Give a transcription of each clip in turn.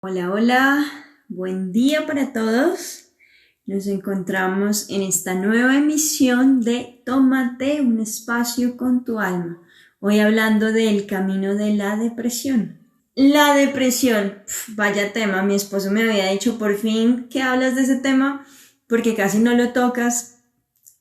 Hola, hola, buen día para todos. Nos encontramos en esta nueva emisión de Tómate un espacio con tu alma. Hoy hablando del camino de la depresión. La depresión, vaya tema, mi esposo me había dicho por fin que hablas de ese tema porque casi no lo tocas.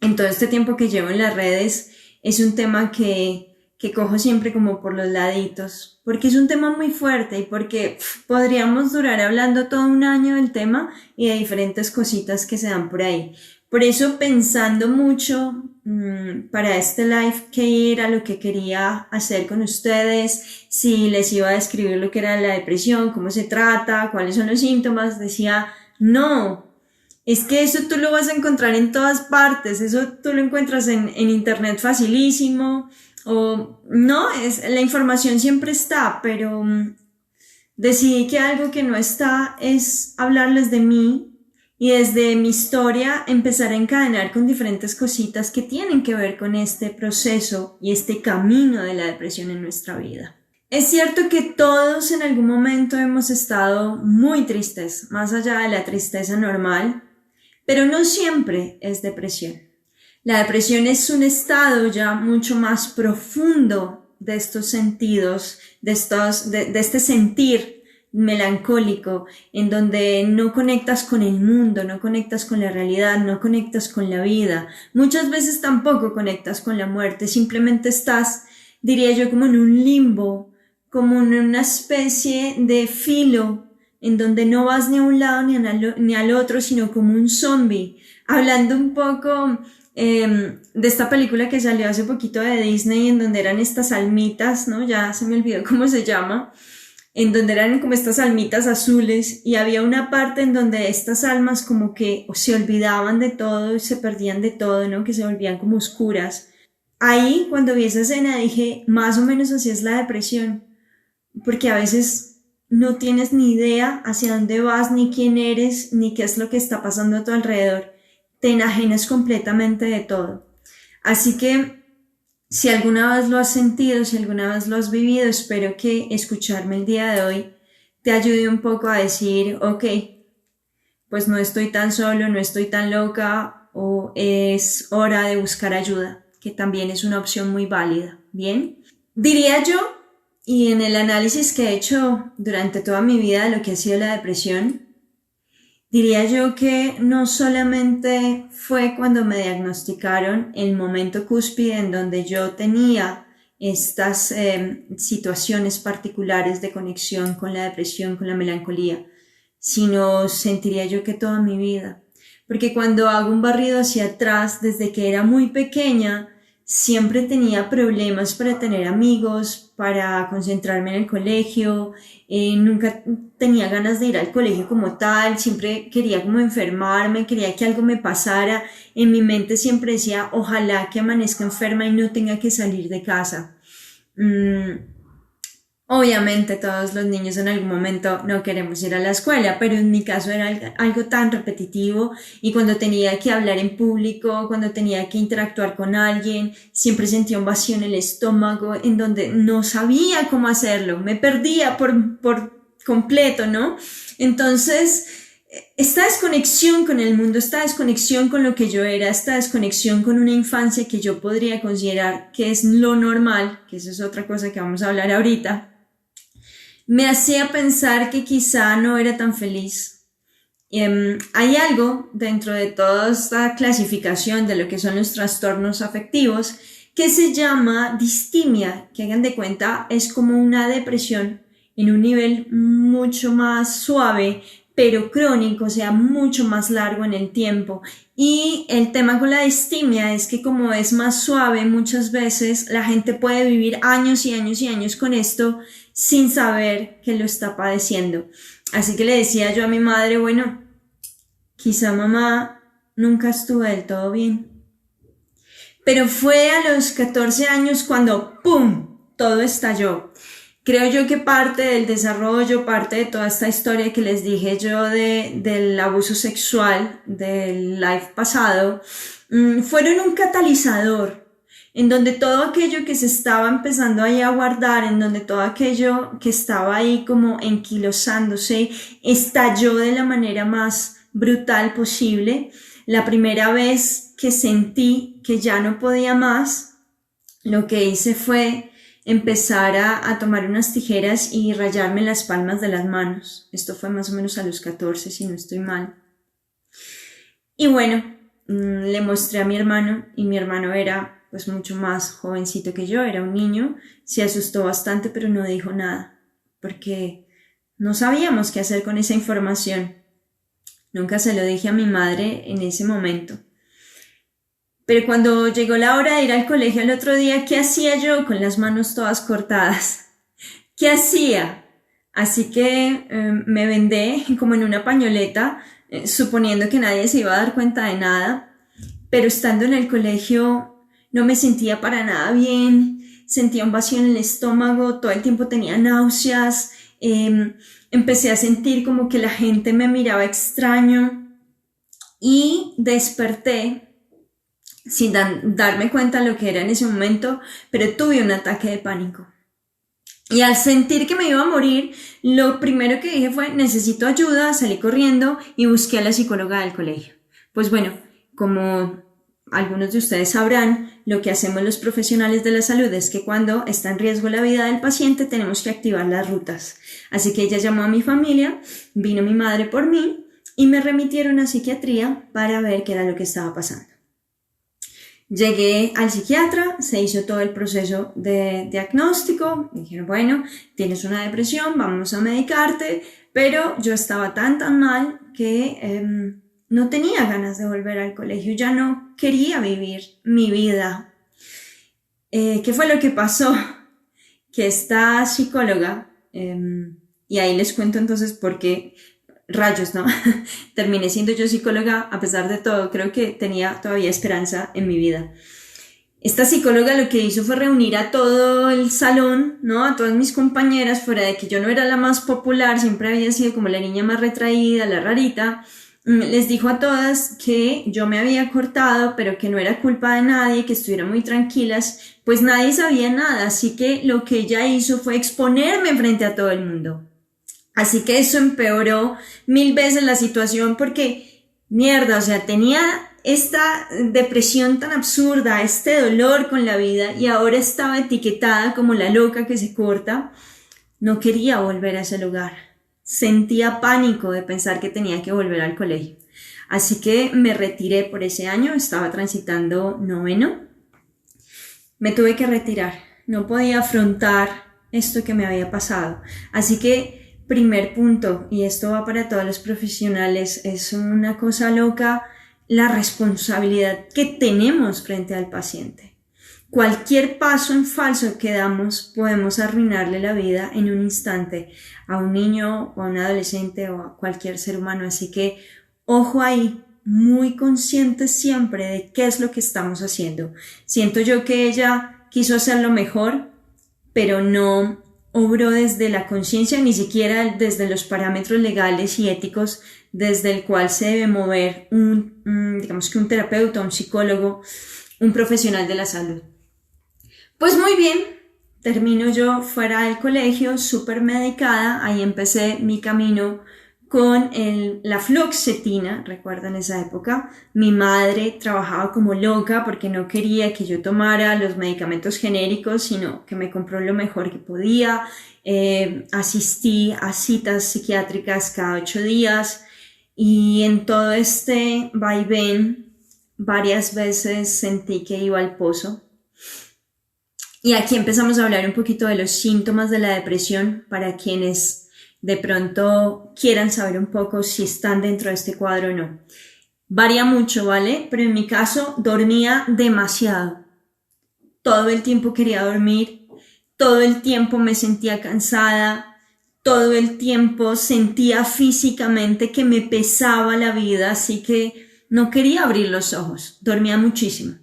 En todo este tiempo que llevo en las redes es un tema que cojo siempre como por los laditos, porque es un tema muy fuerte y porque podríamos durar hablando todo un año del tema y de diferentes cositas que se dan por ahí. Por eso pensando mucho para este live qué era lo que quería hacer con ustedes, si les iba a describir lo que era la depresión, cómo se trata, cuáles son los síntomas, decía, no, es que eso tú lo vas a encontrar en todas partes, eso tú lo encuentras en internet facilísimo, o no, la información siempre está, pero decidí que algo que no está es hablarles de mí y desde mi historia empezar a encadenar con diferentes cositas que tienen que ver con este proceso y este camino de la depresión en nuestra vida. Es cierto que todos en algún momento hemos estado muy tristes, más allá de la tristeza normal, pero no siempre es depresión. La depresión es un estado ya mucho más profundo de estos sentidos, de este sentir melancólico, en donde no conectas con el mundo, no conectas con la realidad, no conectas con la vida. Muchas veces tampoco conectas con la muerte, simplemente estás, diría yo, como en un limbo, como en una especie de filo en donde no vas ni a un lado ni al otro, sino como un zombie. Hablando un poco de esta película que salió hace poquito de Disney, en donde eran estas almitas, ¿no? Ya se me olvidó cómo se llama, en donde eran como estas almitas azules y había una parte en donde estas almas como que se olvidaban de todo, se perdían de todo, ¿no? Que se volvían como oscuras. Ahí, cuando vi esa escena, dije, más o menos así es la depresión, porque a veces no tienes ni idea hacia dónde vas, ni quién eres, ni qué es lo que está pasando a tu alrededor. Te enajenas completamente de todo. Así que si alguna vez lo has sentido, si alguna vez lo has vivido, espero que escucharme el día de hoy te ayude un poco a decir, ok, pues no estoy tan solo, no estoy tan loca, o es hora de buscar ayuda, que también es una opción muy válida. Bien, diría yo, y en el análisis que he hecho durante toda mi vida de lo que ha sido la depresión, diría yo que no solamente fue cuando me diagnosticaron el momento cúspide en donde yo tenía estas situaciones particulares de conexión con la depresión, con la melancolía, sino sentiría yo que toda mi vida. Porque cuando hago un barrido hacia atrás, desde que era muy pequeña, siempre tenía problemas para tener amigos, para concentrarme en el colegio, nunca tenía ganas de ir al colegio como tal, siempre quería como enfermarme, quería que algo me pasara, en mi mente siempre decía, ojalá que amanezca enferma y no tenga que salir de casa. Obviamente todos los niños en algún momento no queremos ir a la escuela, pero en mi caso era algo tan repetitivo y cuando tenía que hablar en público, cuando tenía que interactuar con alguien, siempre sentía un vacío en el estómago en donde no sabía cómo hacerlo, me perdía por completo, ¿no? Entonces, esta desconexión con el mundo, esta desconexión con lo que yo era, esta desconexión con una infancia que yo podría considerar que es lo normal, que eso es otra cosa que vamos a hablar ahorita, me hacía pensar que quizá no era tan feliz. Hay algo dentro de toda esta clasificación de lo que son los trastornos afectivos que se llama distimia, que hagan de cuenta es como una depresión en un nivel mucho más suave, pero crónico, o sea, mucho más largo en el tiempo. Y el tema con la distimia es que como es más suave, muchas veces la gente puede vivir años y años y años con esto sin saber que lo está padeciendo. Así que le decía yo a mi madre, bueno, quizá mamá nunca estuvo del todo bien. Pero fue a los 14 años cuando ¡pum!, todo estalló. Creo yo que parte del desarrollo, parte de toda esta historia que les dije yo del abuso sexual del live pasado, fueron un catalizador. en donde todo aquello que se estaba empezando ahí a guardar, en donde todo aquello que estaba ahí como enquilosándose, estalló de la manera más brutal posible. La primera vez que sentí que ya no podía más, lo que hice fue empezar a tomar unas tijeras y rayarme las palmas de las manos. Esto fue más o menos a los 14, si no estoy mal. Y bueno, le mostré a mi hermano, y mi hermano era pues mucho más jovencito que yo, era un niño, se asustó bastante pero no dijo nada, porque no sabíamos qué hacer con esa información. Nunca se lo dije a mi madre en ese momento. Pero cuando llegó la hora de ir al colegio el otro día, ¿qué hacía yo con las manos todas cortadas? ¿Qué hacía? Así que me vendé como en una pañoleta, suponiendo que nadie se iba a dar cuenta de nada, pero estando en el colegio no me sentía para nada bien, sentía un vacío en el estómago, todo el tiempo tenía náuseas, empecé a sentir como que la gente me miraba extraño y desperté sin darme cuenta de lo que era en ese momento, pero tuve un ataque de pánico. Y al sentir que me iba a morir, lo primero que dije fue, necesito ayuda, salí corriendo y busqué a la psicóloga del colegio. Pues bueno, como algunos de ustedes sabrán, lo que hacemos los profesionales de la salud es que cuando está en riesgo la vida del paciente tenemos que activar las rutas. Así que ella llamó a mi familia, vino mi madre por mí y me remitieron a psiquiatría para ver qué era lo que estaba pasando. Llegué al psiquiatra, se hizo todo el proceso de diagnóstico, me dijeron, bueno, tienes una depresión, vamos a medicarte, pero yo estaba tan mal que no tenía ganas de volver al colegio, ya no quería vivir mi vida. ¿Qué fue lo que pasó? Que esta psicóloga, y ahí les cuento entonces por qué rayos, ¿no? Terminé siendo yo psicóloga, a pesar de todo, creo que tenía todavía esperanza en mi vida. Esta psicóloga lo que hizo fue reunir a todo el salón, ¿no? A todas mis compañeras, fuera de que yo no era la más popular, siempre había sido como la niña más retraída, la rarita. Les dijo a todas que yo me había cortado, pero que no era culpa de nadie, que estuvieran muy tranquilas, pues nadie sabía nada, así que lo que ella hizo fue exponerme frente a todo el mundo. Así que eso empeoró 1000 veces la situación porque, mierda, o sea, tenía esta depresión tan absurda, este dolor con la vida y ahora estaba etiquetada como la loca que se corta. No quería volver a ese lugar. Sentía pánico de pensar que tenía que volver al colegio. Así que me retiré por ese año, estaba transitando 9º. Me tuve que retirar, no podía afrontar esto que me había pasado. Así que primer punto, y esto va para todos los profesionales, es una cosa loca la responsabilidad que tenemos frente al paciente. Cualquier paso en falso que damos podemos arruinarle la vida en un instante a un niño o a un adolescente o a cualquier ser humano. Así que ojo ahí, muy conscientes siempre de qué es lo que estamos haciendo. Siento yo que ella quiso hacerlo mejor, pero no obró desde la conciencia, ni siquiera desde los parámetros legales y éticos desde el cual se debe mover digamos que un terapeuta, un psicólogo, un profesional de la salud. Pues muy bien, termino yo fuera del colegio, súper medicada, ahí empecé mi camino con la fluoxetina, recuerdan esa época. Mi madre trabajaba como loca porque no quería que yo tomara los medicamentos genéricos, sino que me compró lo mejor que podía. Asistí a citas psiquiátricas cada 8 días y en todo este vaivén varias veces sentí que iba al pozo. Y aquí empezamos a hablar un poquito de los síntomas de la depresión para quienes de pronto quieran saber un poco si están dentro de este cuadro o no. Varía mucho, ¿vale? Pero en mi caso dormía demasiado. Todo el tiempo quería dormir, todo el tiempo me sentía cansada, todo el tiempo sentía físicamente que me pesaba la vida, así que no quería abrir los ojos, dormía muchísimo.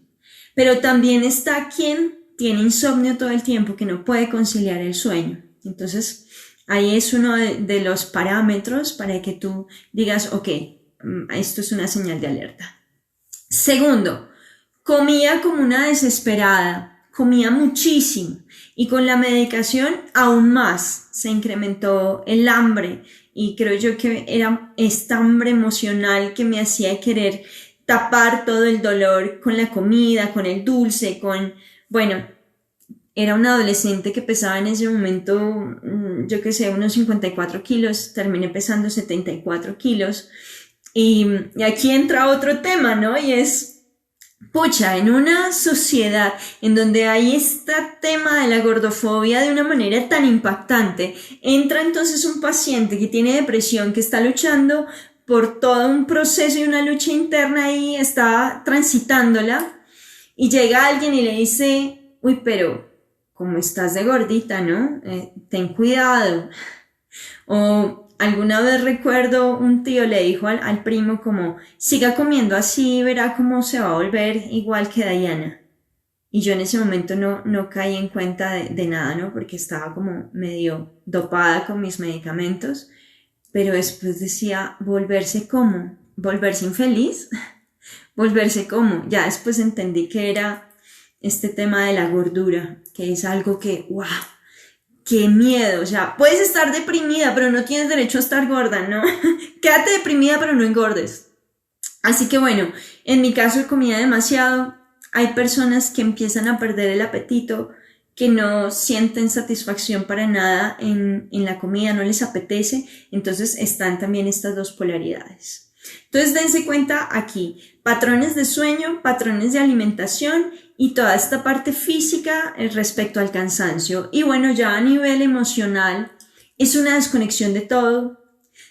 Pero también está quien tiene insomnio todo el tiempo, que no puede conciliar el sueño. Entonces, ahí es uno de los parámetros para que tú digas, ok, esto es una señal de alerta. Segundo, comía como una desesperada, comía muchísimo y con la medicación aún más se incrementó el hambre y creo yo que era esta hambre emocional que me hacía querer tapar todo el dolor con la comida, con el dulce, bueno, era una adolescente que pesaba en ese momento, yo qué sé, unos 54 kilos, terminé pesando 74 kilos. Y aquí entra otro tema, ¿no? Y es, pucha, en una sociedad en donde hay este tema de la gordofobia de una manera tan impactante, entra entonces un paciente que tiene depresión, que está luchando por todo un proceso y una lucha interna y está transitándola, y llega alguien y le dice, uy, pero como estás de gordita, ¿no? Ten cuidado. O alguna vez recuerdo un tío le dijo al primo como, siga comiendo así, verá cómo se va a volver igual que Diana. Y yo en ese momento no caí en cuenta de nada, ¿no? Porque estaba como medio dopada con mis medicamentos. Pero después decía, ¿volverse cómo? ¿Volverse infeliz? ¿Volverse cómo? Ya después entendí que era este tema de la gordura, que es algo que, ¡wow! ¡Qué miedo! O sea, puedes estar deprimida, pero no tienes derecho a estar gorda, ¿no? Quédate deprimida, pero no engordes. Así que bueno, en mi caso comía demasiado. Hay personas que empiezan a perder el apetito, que no sienten satisfacción para nada en la comida, no les apetece. Entonces están también estas dos polaridades. Entonces dense cuenta aquí, patrones de sueño, patrones de alimentación y toda esta parte física respecto al cansancio. Y bueno, ya a nivel emocional es una desconexión de todo.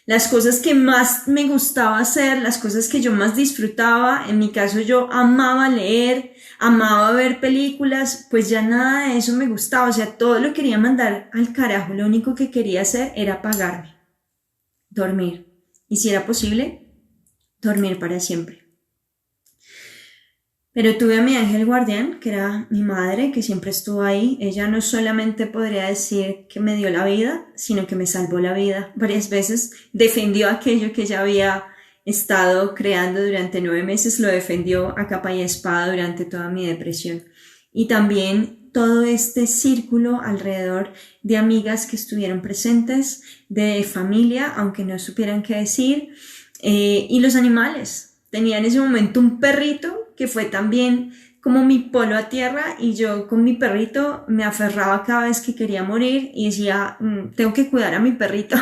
Las cosas que más me gustaba hacer, las cosas que yo más disfrutaba, en mi caso yo amaba leer, amaba ver películas, pues ya nada de eso me gustaba, o sea, todo lo quería mandar al carajo, lo único que quería hacer era apagarme, dormir, y si era posible, dormir para siempre. Pero tuve a mi ángel guardián, que era mi madre, que siempre estuvo ahí. Ella no solamente podría decir que me dio la vida, sino que me salvó la vida varias veces. Defendió aquello que ella había estado creando durante 9 meses, lo defendió a capa y espada durante toda mi depresión. Y también todo este círculo alrededor de amigas que estuvieron presentes, de familia, aunque no supieran qué decir, y los animales. Tenía en ese momento un perrito que fue también como mi polo a tierra, y yo con mi perrito me aferraba cada vez que quería morir y decía, tengo que cuidar a mi perrito.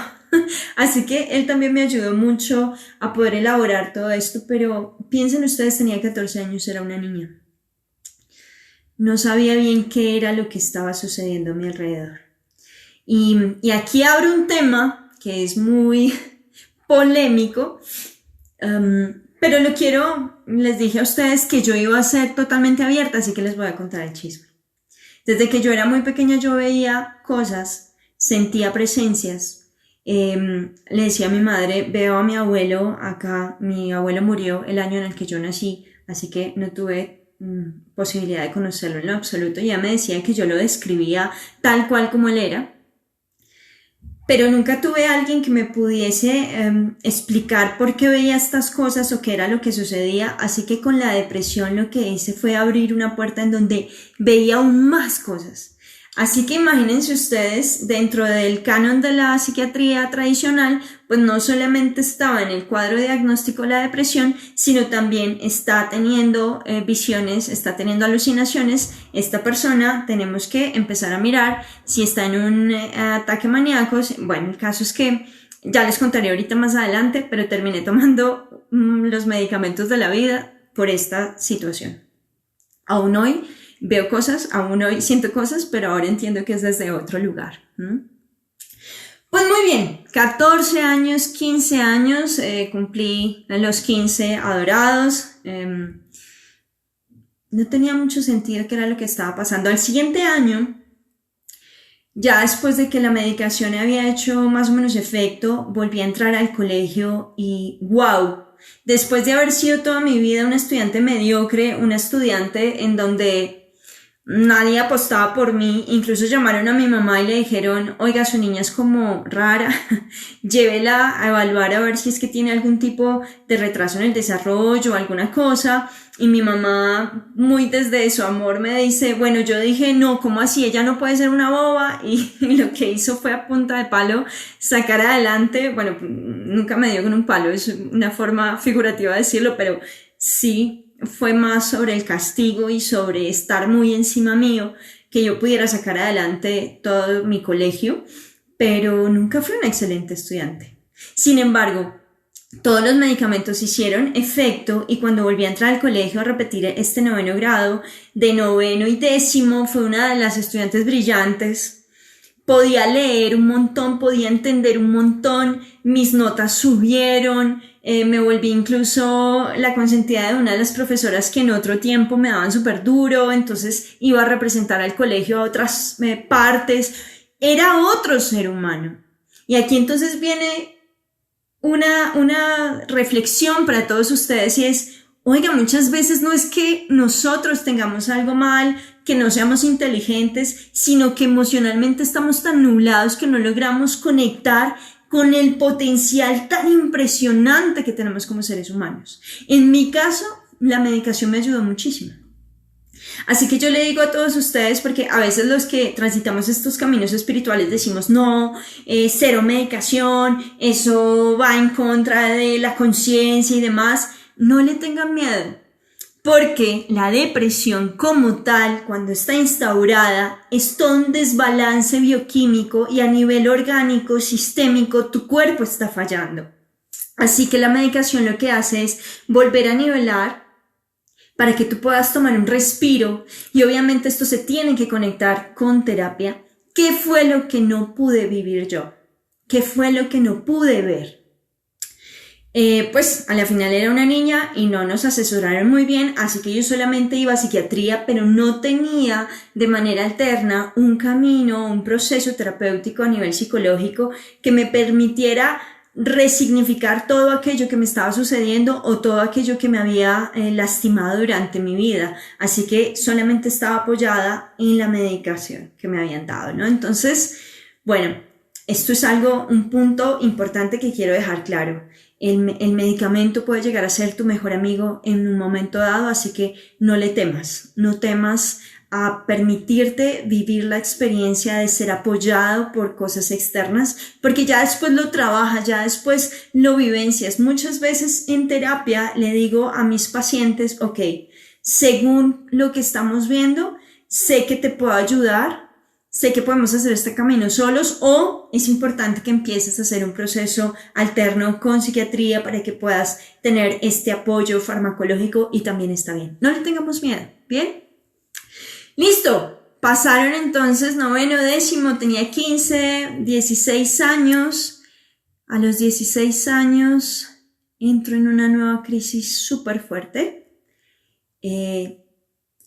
Así que él también me ayudó mucho a poder elaborar todo esto, pero piensen ustedes, tenía 14 años, era una niña. No sabía bien qué era lo que estaba sucediendo a mi alrededor. Y aquí abro un tema que es muy polémico, pero les dije a ustedes que yo iba a ser totalmente abierta, así que les voy a contar el chisme. Desde que yo era muy pequeña yo veía cosas, sentía presencias. Le decía a mi madre, veo a mi abuelo acá, mi abuelo murió el año en el que yo nací, así que no tuve posibilidad de conocerlo en lo absoluto. Y ella me decía que yo lo describía tal cual como él era. Pero nunca tuve a alguien que me pudiese explicar por qué veía estas cosas o qué era lo que sucedía, así que con la depresión lo que hice fue abrir una puerta en donde veía aún más cosas. Así que imagínense ustedes, dentro del canon de la psiquiatría tradicional, pues no solamente estaba en el cuadro diagnóstico la depresión, sino también está teniendo visiones, está teniendo alucinaciones. Esta persona tenemos que empezar a mirar si está en un ataque maníaco. Bueno, el caso es que ya les contaré ahorita más adelante, pero terminé tomando los medicamentos de la vida por esta situación. Aún hoy veo cosas, aún hoy siento cosas, pero ahora entiendo que es desde otro lugar. Pues muy bien, 14 años, 15 años, cumplí los 15 adorados. No tenía mucho sentido qué era lo que estaba pasando. Al siguiente año, ya después de que la medicación había hecho más o menos efecto, volví a entrar al colegio y ¡wow! Después de haber sido toda mi vida una estudiante mediocre, una estudiante en donde Nadie apostaba por mí, incluso llamaron a mi mamá y le dijeron, oiga, su niña es como rara, llévela a evaluar a ver si es que tiene algún tipo de retraso en el desarrollo o alguna cosa. Y mi mamá, muy desde su amor, me dice, bueno, yo dije, no, ¿cómo así? Ella no puede ser una boba. Y lo que hizo fue a punta de palo sacar adelante, bueno, nunca me dio con un palo, es una forma figurativa de decirlo, pero sí fue más sobre el castigo y sobre estar muy encima mío que yo pudiera sacar adelante todo mi colegio, pero nunca fui una excelente estudiante. Sin embargo, todos los medicamentos hicieron efecto y cuando volví a entrar al colegio a repetir este 9º grado, de 9º y 10º, fue una de las estudiantes brillantes. Podía leer un montón, podía entender un montón, mis notas subieron, me volví incluso la consentida de una de las profesoras que en otro tiempo me daban súper duro, entonces iba a representar al colegio a otras partes, era otro ser humano. Y aquí entonces viene una reflexión para todos ustedes y es, oiga, muchas veces no es que nosotros tengamos algo mal, que no seamos inteligentes, sino que emocionalmente estamos tan nublados que no logramos conectar con el potencial tan impresionante que tenemos como seres humanos. En mi caso, la medicación me ayudó muchísimo. Así que yo le digo a todos ustedes, porque a veces los que transitamos estos caminos espirituales decimos, no, cero medicación, eso va en contra de la conciencia y demás. No le tengan miedo, porque la depresión como tal, cuando está instaurada, es todo un desbalance bioquímico y a nivel orgánico, sistémico, tu cuerpo está fallando. Así que la medicación lo que hace es volver a nivelar para que tú puedas tomar un respiro y obviamente esto se tiene que conectar con terapia. ¿Qué fue lo que no pude vivir yo? ¿Qué fue lo que no pude ver? Pues a la final era una niña y no nos asesoraron muy bien, así que yo solamente iba a psiquiatría, pero no tenía de manera alterna un camino, un proceso terapéutico a nivel psicológico que me permitiera resignificar todo aquello que me estaba sucediendo o todo aquello que me había lastimado durante mi vida, así que solamente estaba apoyada en la medicación que me habían dado, ¿no? Entonces, bueno, esto es un punto importante que quiero dejar claro. El medicamento puede llegar a ser tu mejor amigo en un momento dado, así que no le temas, no temas a permitirte vivir la experiencia de ser apoyado por cosas externas, porque ya después lo trabajas, ya después lo vivencias. Muchas veces en terapia le digo a mis pacientes, ok, según lo que estamos viendo, sé que te puedo ayudar, sé que podemos hacer este camino solos o es importante que empieces a hacer un proceso alterno con psiquiatría para que puedas tener este apoyo farmacológico y también está bien. No le tengamos miedo, ¿bien? Listo, pasaron entonces 9º, 10º, tenía 15, 16 años. A los 16 años entro en una nueva crisis súper fuerte.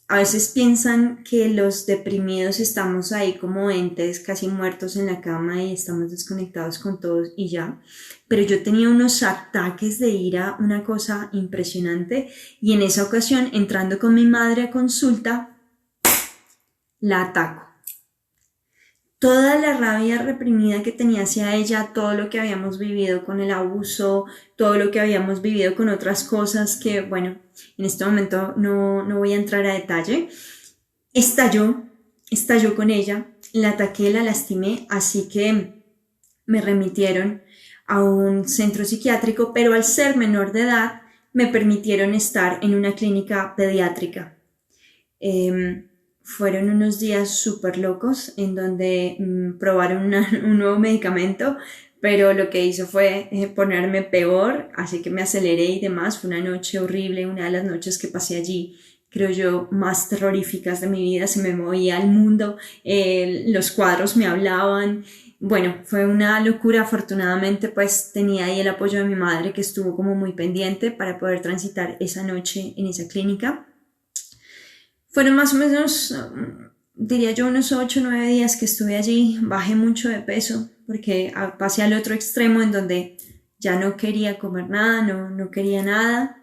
A veces piensan que los deprimidos estamos ahí como entes casi muertos en la cama y estamos desconectados con todos y ya. Pero yo tenía unos ataques de ira, una cosa impresionante, y en esa ocasión, entrando con mi madre a consulta, la ataco. Toda la rabia reprimida que tenía hacia ella, todo lo que habíamos vivido con el abuso, todo lo que habíamos vivido con otras cosas que, bueno, en este momento no voy a entrar a detalle, estalló con ella, la ataqué, la lastimé, así que me remitieron a un centro psiquiátrico, pero al ser menor de edad me permitieron estar en una clínica pediátrica. Fueron unos días súper locos en donde probaron un nuevo medicamento, pero lo que hizo fue ponerme peor, así que me aceleré y demás. Fue una noche horrible, una de las noches que pasé allí, creo yo, más terroríficas de mi vida. Se me movía el mundo, los cuadros me hablaban. Bueno, fue una locura. Afortunadamente pues tenía ahí el apoyo de mi madre, que estuvo como muy pendiente para poder transitar esa noche en esa clínica. Fueron más o menos, diría yo, unos 8 o 9 días que estuve allí. Bajé mucho de peso porque pasé al otro extremo en donde ya no quería comer nada, no quería nada.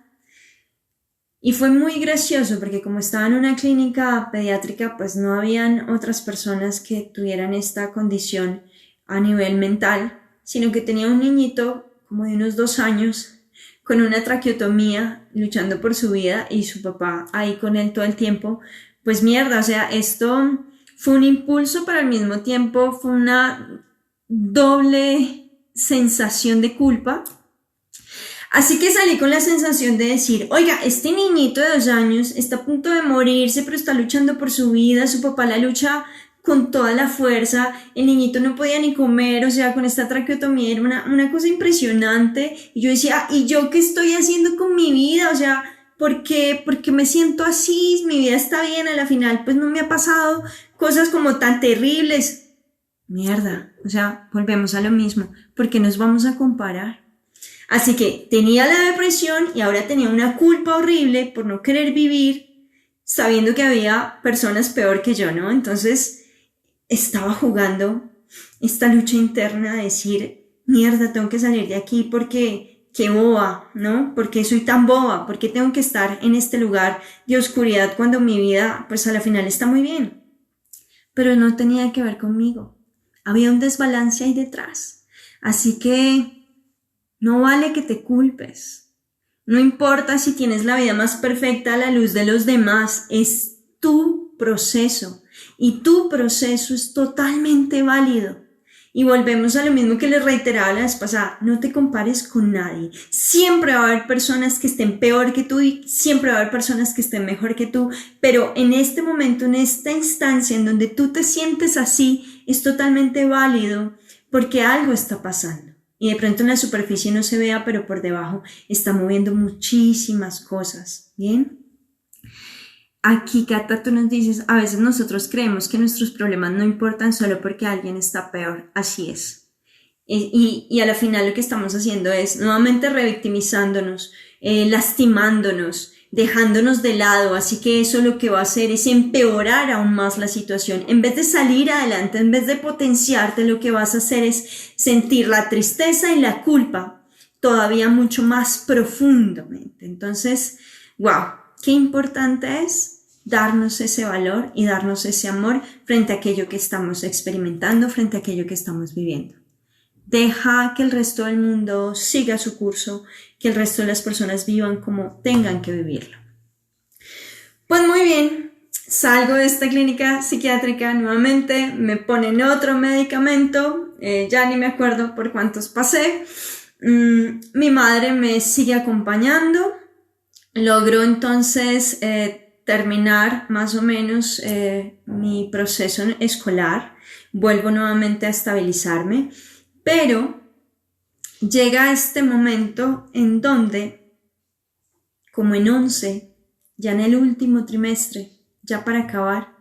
Y fue muy gracioso porque como estaba en una clínica pediátrica, pues no habían otras personas que tuvieran esta condición a nivel mental, sino que tenía un niñito como de unos 2 años con una traqueotomía luchando por su vida y su papá ahí con él todo el tiempo. Pues mierda, o sea, esto fue un impulso, pero al mismo tiempo fue una doble sensación de culpa. Así que salí con la sensación de decir, oiga, este niñito de 2 años está a punto de morirse, pero está luchando por su vida, su papá la lucha con toda la fuerza, el niñito no podía ni comer, o sea, con esta traqueotomía era una cosa impresionante, y yo decía, ¿y yo qué estoy haciendo con mi vida? O sea, ¿por qué me siento así? Mi vida está bien, a la final pues no me ha pasado cosas como tan terribles. Mierda, o sea, volvemos a lo mismo, ¿por qué nos vamos a comparar? Así que tenía la depresión y ahora tenía una culpa horrible por no querer vivir, sabiendo que había personas peor que yo, ¿no? Entonces estaba jugando esta lucha interna de decir, mierda, tengo que salir de aquí porque qué boba, ¿no? ¿Por qué soy tan boba? ¿Por qué tengo que estar en este lugar de oscuridad cuando mi vida, pues a la final está muy bien? Pero no tenía que ver conmigo. Había un desbalance ahí detrás. Así que no vale que te culpes. No importa si tienes la vida más perfecta a la luz de los demás, es tu proceso y tu proceso es totalmente válido. Y volvemos a lo mismo que les reiteraba la vez pasada, no te compares con nadie. Siempre va a haber personas que estén peor que tú y siempre va a haber personas que estén mejor que tú, pero en este momento, en esta instancia en donde tú te sientes así, es totalmente válido porque algo está pasando. Y de pronto en la superficie no se vea, pero por debajo está moviendo muchísimas cosas, ¿bien? Aquí, Cata, tú nos dices, a veces nosotros creemos que nuestros problemas no importan solo porque alguien está peor. Así es. Y a la final lo que estamos haciendo es nuevamente revictimizándonos, lastimándonos, dejándonos de lado, así que eso lo que va a hacer es empeorar aún más la situación. En vez de salir adelante, en vez de potenciarte, lo que vas a hacer es sentir la tristeza y la culpa todavía mucho más profundamente. Entonces, wow, qué importante es darnos ese valor y darnos ese amor frente a aquello que estamos experimentando, frente a aquello que estamos viviendo. Deja que el resto del mundo siga su curso, que el resto de las personas vivan como tengan que vivirlo. Pues muy bien, salgo de esta clínica psiquiátrica nuevamente, me ponen otro medicamento, ya ni me acuerdo por cuántos pasé. Mi madre me sigue acompañando, logro entonces terminar más o menos mi proceso escolar, vuelvo nuevamente a estabilizarme. Pero llega este momento en donde, como en 11, ya en el último trimestre, ya para acabar,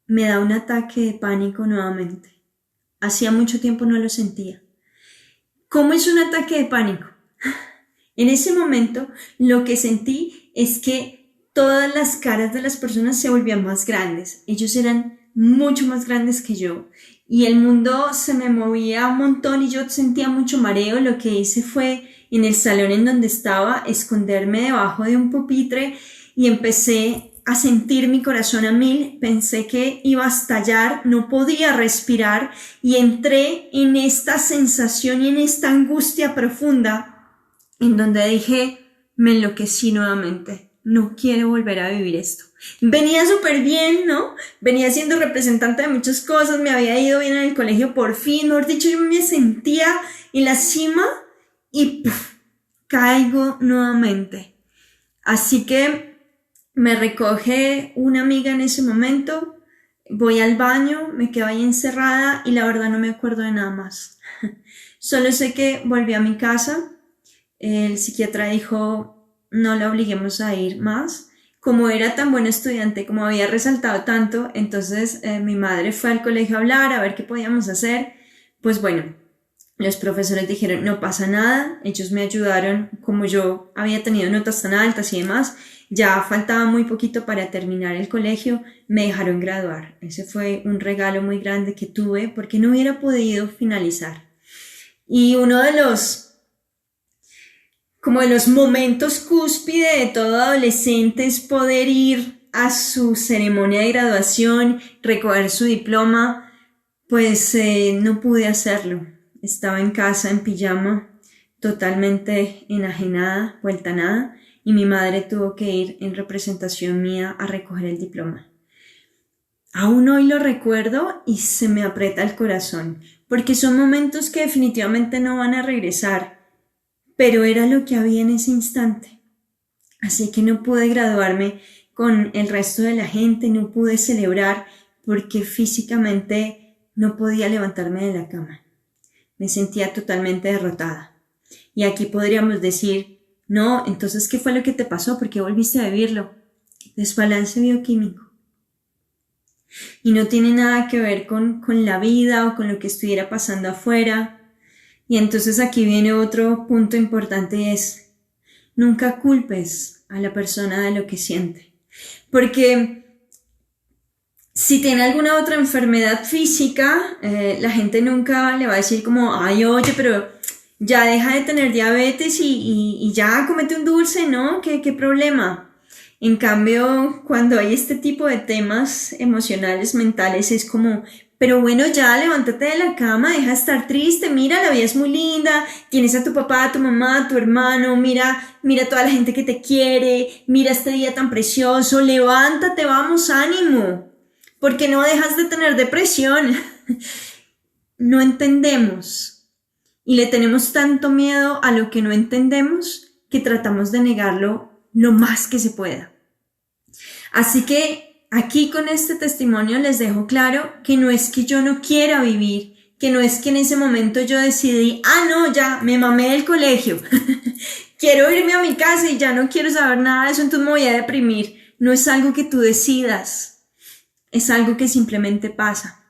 me da un ataque de pánico nuevamente. Hacía mucho tiempo no lo sentía. ¿Cómo es un ataque de pánico? En ese momento lo que sentí es que todas las caras de las personas se volvían más grandes. Ellos eran mucho más grandes que yo. Y el mundo se me movía un montón y yo sentía mucho mareo. Lo que hice fue, en el salón en donde estaba, esconderme debajo de un pupitre y empecé a sentir mi corazón a 1000. Pensé que iba a estallar, no podía respirar y entré en esta sensación y en esta angustia profunda en donde dije, me enloquecí nuevamente. No quiero volver a vivir esto. Venía súper bien, ¿no? Venía siendo representante de muchas cosas, me había ido bien en el colegio por fin, mejor dicho, yo me sentía en la cima y caigo nuevamente. Así que me recoge una amiga en ese momento, voy al baño, me quedo ahí encerrada y la verdad no me acuerdo de nada más. Solo sé que volví a mi casa, el psiquiatra dijo, no la obliguemos a ir más. Como era tan buena estudiante, como había resaltado tanto, entonces mi madre fue al colegio a hablar, a ver qué podíamos hacer. Pues bueno, los profesores dijeron, no pasa nada, ellos me ayudaron, como yo había tenido notas tan altas y demás, ya faltaba muy poquito para terminar el colegio, me dejaron graduar. Ese fue un regalo muy grande que tuve porque no hubiera podido finalizar. Y uno de los como de los momentos cúspide de todo adolescente es poder ir a su ceremonia de graduación, recoger su diploma, pues no pude hacerlo. Estaba en casa en pijama, totalmente enajenada, vuelta a nada, y mi madre tuvo que ir en representación mía a recoger el diploma. Aún hoy lo recuerdo y se me aprieta el corazón, porque son momentos que definitivamente no van a regresar, pero era lo que había en ese instante. Así que no pude graduarme con el resto de la gente, no pude celebrar porque físicamente no podía levantarme de la cama. Me sentía totalmente derrotada. Y aquí podríamos decir, no, entonces, ¿qué fue lo que te pasó? ¿Por qué volviste a vivirlo? Desbalance bioquímico. Y no tiene nada que ver con la vida o con lo que estuviera pasando afuera. Y entonces aquí viene otro punto importante y es, nunca culpes a la persona de lo que siente. Porque si tiene alguna otra enfermedad física, la gente nunca le va a decir como, ay, oye, pero ya deja de tener diabetes y ya cómete un dulce, ¿no? ¿Qué problema? En cambio, cuando hay este tipo de temas emocionales, mentales, es como, pero bueno, ya levántate de la cama, deja de estar triste, mira, la vida es muy linda, tienes a tu papá, a tu mamá, a tu hermano, mira toda la gente que te quiere, mira este día tan precioso, levántate, vamos, ánimo, porque no dejas de tener depresión. No entendemos y le tenemos tanto miedo a lo que no entendemos que tratamos de negarlo lo más que se pueda. Así que aquí con este testimonio les dejo claro que no es que yo no quiera vivir, que no es que en ese momento yo decidí, no, ya me mamé del colegio, quiero irme a mi casa y ya no quiero saber nada de eso, entonces me voy a deprimir. No es algo que tú decidas, es algo que simplemente pasa.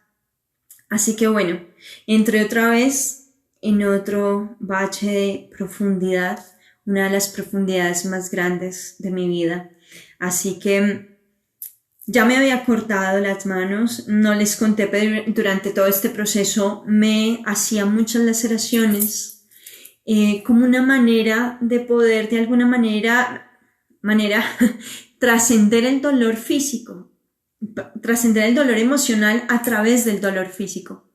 Así que bueno, entré otra vez en otro bache de profundidad, una de las profundidades más grandes de mi vida. Así que ya me había cortado las manos, no les conté, pero durante todo este proceso me hacía muchas laceraciones, como una manera de poder de alguna manera trascender el dolor físico, trascender el dolor emocional a través del dolor físico.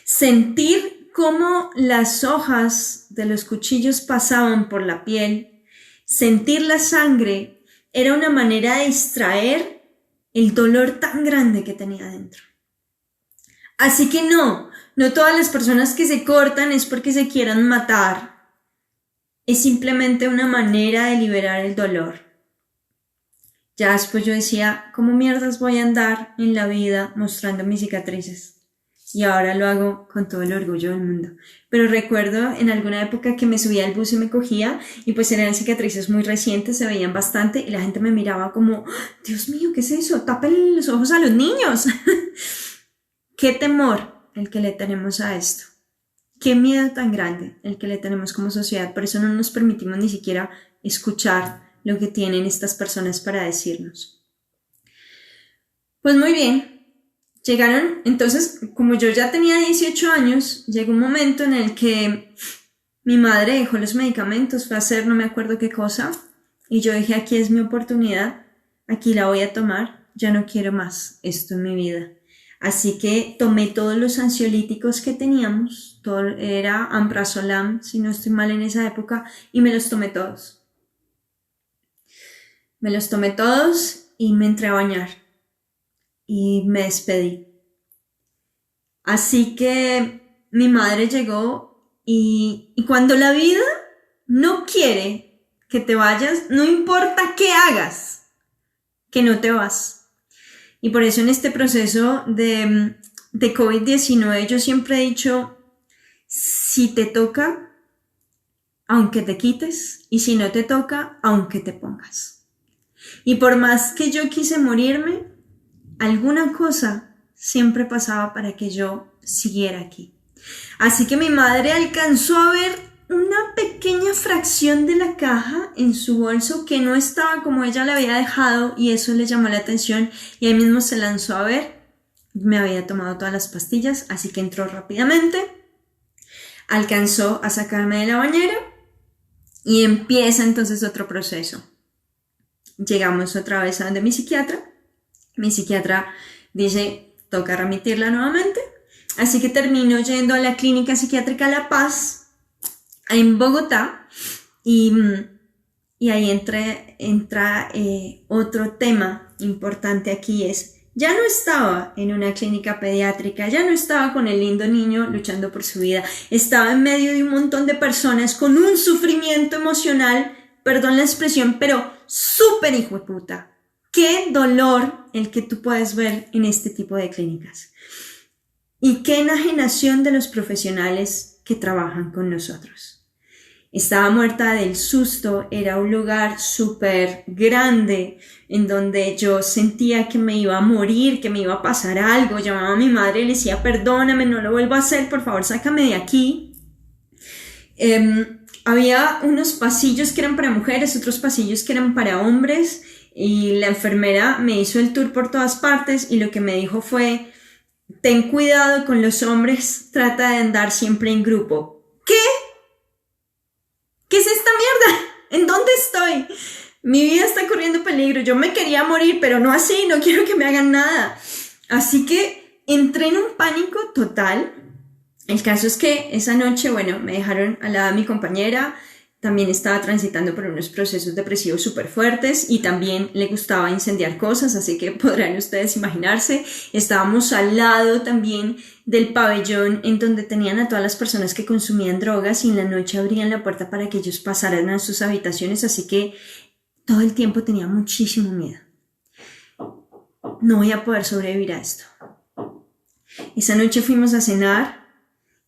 Sentir cómo las hojas de los cuchillos pasaban por la piel, sentir la sangre, era una manera de extraer el dolor tan grande que tenía dentro. Así que no todas las personas que se cortan es porque se quieran matar. Es simplemente una manera de liberar el dolor. Ya después yo decía, ¿cómo mierdas voy a andar en la vida mostrando mis cicatrices? Y ahora lo hago con todo el orgullo del mundo. Pero recuerdo en alguna época que me subía al bus y me cogía y pues eran cicatrices muy recientes, se veían bastante y la gente me miraba como, Dios mío, ¿qué es eso? Tápenle los ojos a los niños. Qué temor el que le tenemos a esto. Qué miedo tan grande el que le tenemos como sociedad. Por eso no nos permitimos ni siquiera escuchar lo que tienen estas personas para decirnos. Pues muy bien. Llegaron, entonces, como yo ya tenía 18 años, llegó un momento en el que mi madre dejó los medicamentos, fue a hacer no me acuerdo qué cosa, y yo dije, aquí es mi oportunidad, aquí la voy a tomar, ya no quiero más esto en mi vida. Así que tomé todos los ansiolíticos que teníamos, todo era Amiprasol, si no estoy mal en esa época, y me los tomé todos. Me los tomé todos y me entré a bañar. Y me despedí. Así que mi madre llegó y cuando la vida no quiere que te vayas, no importa qué hagas, que no te vas. Y por eso en este proceso de COVID-19 yo siempre he dicho, si te toca, aunque te quites, y si no te toca, aunque te pongas. Y por más que yo quise morirme, alguna cosa siempre pasaba para que yo siguiera aquí. Así que mi madre alcanzó a ver una pequeña fracción de la caja en su bolso que no estaba como ella la había dejado y eso le llamó la atención y ahí mismo se lanzó a ver. Me había tomado todas las pastillas, así que entró rápidamente. Alcanzó a sacarme de la bañera Y empieza entonces otro proceso. Llegamos otra vez a donde mi psiquiatra dice, toca remitirla nuevamente, así que termino yendo a la clínica psiquiátrica La Paz, en Bogotá, y ahí entra otro tema importante aquí es, ya no estaba en una clínica pediátrica, ya no estaba con el lindo niño luchando por su vida, estaba en medio de un montón de personas con un sufrimiento emocional, perdón la expresión, pero súper hijueputa. Qué dolor el que tú puedes ver en este tipo de clínicas. Y qué enajenación de los profesionales que trabajan con nosotros. Estaba muerta del susto, era un lugar súper grande en donde yo sentía que me iba a morir, que me iba a pasar algo. Llamaba a mi madre y le decía, perdóname, no lo vuelvo a hacer, por favor, sácame de aquí. Había unos pasillos que eran para mujeres, otros pasillos que eran para hombres, y la enfermera me hizo el tour por todas partes y lo que me dijo fue, ten cuidado con los hombres, trata de andar siempre en grupo. ¿Qué? ¿Qué es esta mierda? ¿En dónde estoy? Mi vida está corriendo peligro. Yo me quería morir, pero no así. No quiero que me hagan nada. Así que entré en un pánico total. El caso es que esa noche, me dejaron al lado de mi compañera. También estaba transitando por unos procesos depresivos súper fuertes y también le gustaba incendiar cosas, así que podrán ustedes imaginarse. Estábamos al lado también del pabellón en donde tenían a todas las personas que consumían drogas y en la noche abrían la puerta para que ellos pasaran a sus habitaciones, así que todo el tiempo tenía muchísimo miedo. No voy a poder sobrevivir a esto. Esa noche fuimos a cenar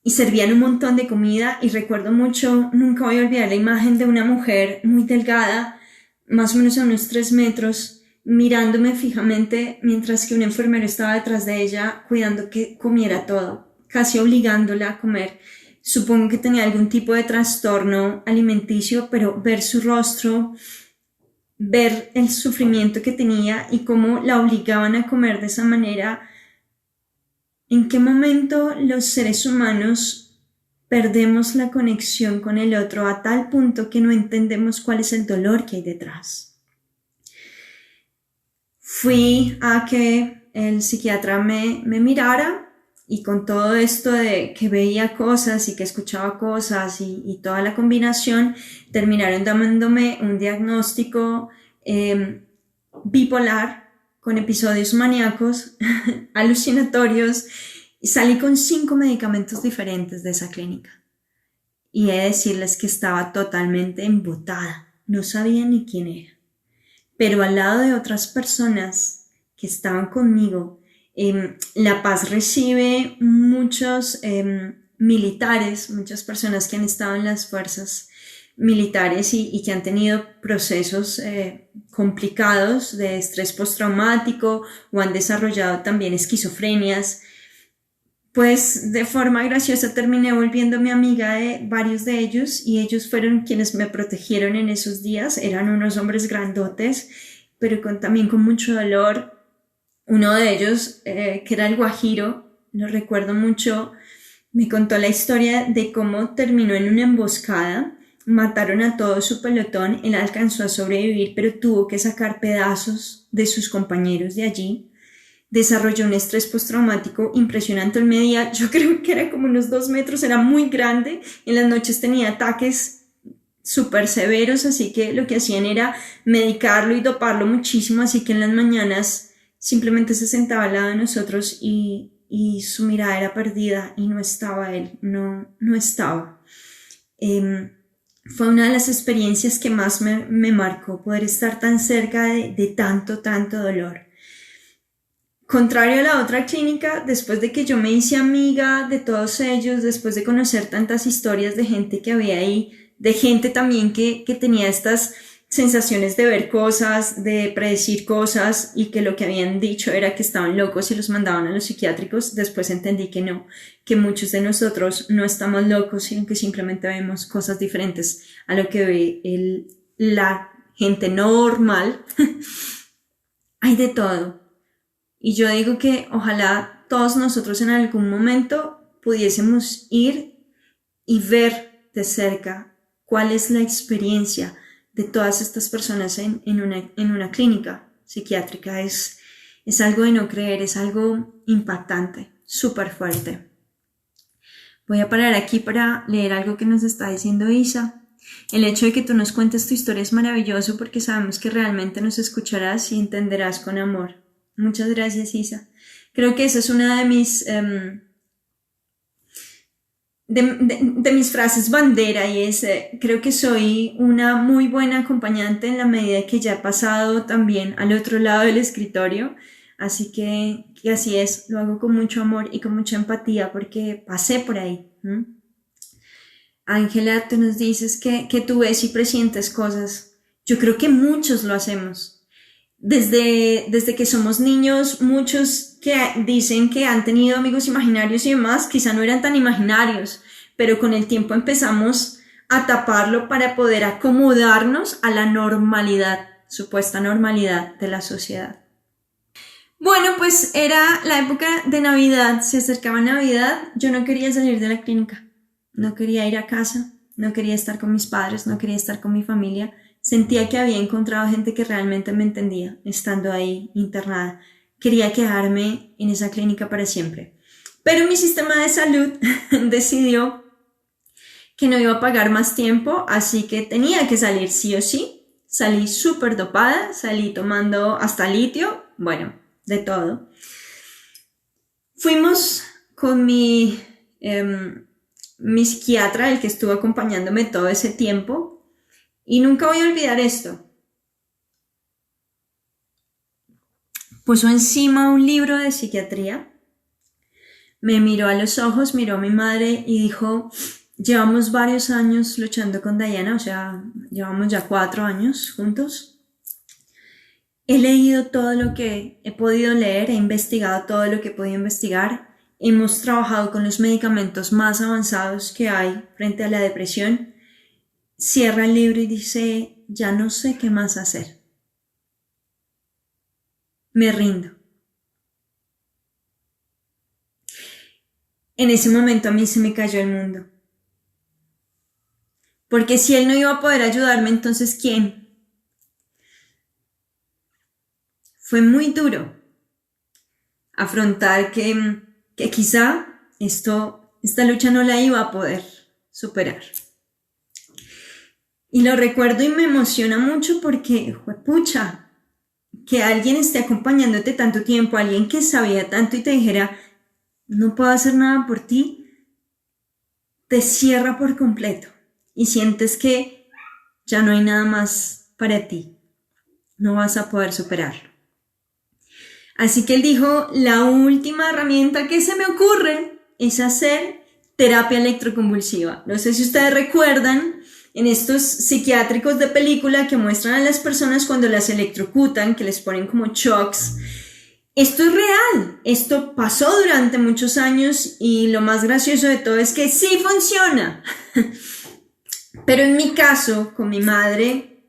y servían un montón de comida y recuerdo mucho, nunca voy a olvidar la imagen de una mujer muy delgada, más o menos a unos 3 metros, mirándome fijamente mientras que un enfermero estaba detrás de ella cuidando que comiera todo, casi obligándola a comer. Supongo que tenía algún tipo de trastorno alimenticio, pero ver su rostro, ver el sufrimiento que tenía y cómo la obligaban a comer de esa manera. ¿En qué momento los seres humanos perdemos la conexión con el otro a tal punto que no entendemos cuál es el dolor que hay detrás? Fui a que el psiquiatra me mirara y con todo esto de que veía cosas y que escuchaba cosas y toda la combinación, terminaron dándome un diagnóstico bipolar, con episodios maníacos, alucinatorios, y salí con 5 medicamentos diferentes de esa clínica. Y he de decirles que estaba totalmente embotada, no sabía ni quién era. Pero al lado de otras personas que estaban conmigo, La Paz recibe muchos militares, muchas personas que han estado en las fuerzas militares y que han tenido procesos complicados de estrés postraumático o han desarrollado también esquizofrenias. Pues de forma graciosa terminé volviéndome amiga de varios de ellos y ellos fueron quienes me protegieron en esos días. Eran unos hombres grandotes, pero también con mucho dolor. Uno de ellos, que era el Guajiro, lo recuerdo mucho, me contó la historia de cómo terminó en una emboscada. Mataron a todo su pelotón, él alcanzó a sobrevivir, pero tuvo que sacar pedazos de sus compañeros de allí. Desarrolló un estrés postraumático impresionante. Él medía, yo creo que era como unos 2 metros, era muy grande. En las noches tenía ataques súper severos, así que lo que hacían era medicarlo y doparlo muchísimo, así que en las mañanas simplemente se sentaba al lado de nosotros y su mirada era perdida y no estaba él, no estaba. Fue una de las experiencias que más me marcó, poder estar tan cerca de tanto dolor. Contrario a la otra clínica, después de que yo me hice amiga de todos ellos, después de conocer tantas historias de gente que había ahí, de gente también que tenía estas sensaciones de ver cosas, de predecir cosas y que lo que habían dicho era que estaban locos y los mandaban a los psiquiátricos, después entendí que no, que muchos de nosotros no estamos locos, sino que simplemente vemos cosas diferentes a lo que ve la gente normal. Hay de todo. Y yo digo que ojalá todos nosotros en algún momento pudiésemos ir y ver de cerca cuál es la experiencia de todas estas personas en una clínica psiquiátrica. Es algo de no creer, es algo impactante, súper fuerte. Voy a parar aquí para leer algo que nos está diciendo Isa. El hecho de que tú nos cuentes tu historia es maravilloso porque sabemos que realmente nos escucharás y entenderás con amor. Muchas gracias, Isa. Creo que esa es una de mis mis frases bandera, y es creo que soy una muy buena acompañante en la medida que ya he pasado también al otro lado del escritorio, así que así es, lo hago con mucho amor y con mucha empatía porque pasé por ahí. Ángela, tú nos dices que tú ves y presientes cosas. Yo creo que muchos lo hacemos. Desde que somos niños, muchos que dicen que han tenido amigos imaginarios y demás, quizá no eran tan imaginarios, pero con el tiempo empezamos a taparlo para poder acomodarnos a la normalidad, supuesta normalidad de la sociedad. Bueno, pues era la época de Navidad, se acercaba Navidad, yo no quería salir de la clínica, no quería ir a casa, no quería estar con mis padres, no quería estar con mi familia. Sentía que había encontrado gente que realmente me entendía estando ahí internada. Quería quedarme en esa clínica para siempre. Pero mi sistema de salud decidió que no iba a pagar más tiempo, así que tenía que salir sí o sí. Salí súper dopada, salí tomando hasta litio, bueno, de todo. Fuimos con mi psiquiatra, el que estuvo acompañándome todo ese tiempo. Y nunca voy a olvidar esto. Puso encima un libro de psiquiatría, me miró a los ojos, miró a mi madre y dijo, llevamos varios años luchando con Diana, o sea, llevamos ya 4 años juntos. He leído todo lo que he podido leer, he investigado todo lo que he podido investigar, hemos trabajado con los medicamentos más avanzados que hay frente a la depresión. Cierra el libro y dice, ya no sé qué más hacer. Me rindo. En ese momento a mí se me cayó el mundo. Porque si él no iba a poder ayudarme, entonces ¿quién? Fue muy duro afrontar que quizá esta lucha no la iba a poder superar. Y lo recuerdo y me emociona mucho porque, juepucha, que alguien esté acompañándote tanto tiempo, alguien que sabía tanto y te dijera, no puedo hacer nada por ti, te cierra por completo y sientes que ya no hay nada más para ti, no vas a poder superarlo. Así que él dijo, la última herramienta que se me ocurre es hacer terapia electroconvulsiva. No sé si ustedes recuerdan en estos psiquiátricos de película que muestran a las personas cuando las electrocutan, que les ponen como shocks. Esto es real, esto pasó durante muchos años y lo más gracioso de todo es que sí funciona. Pero en mi caso, con mi madre,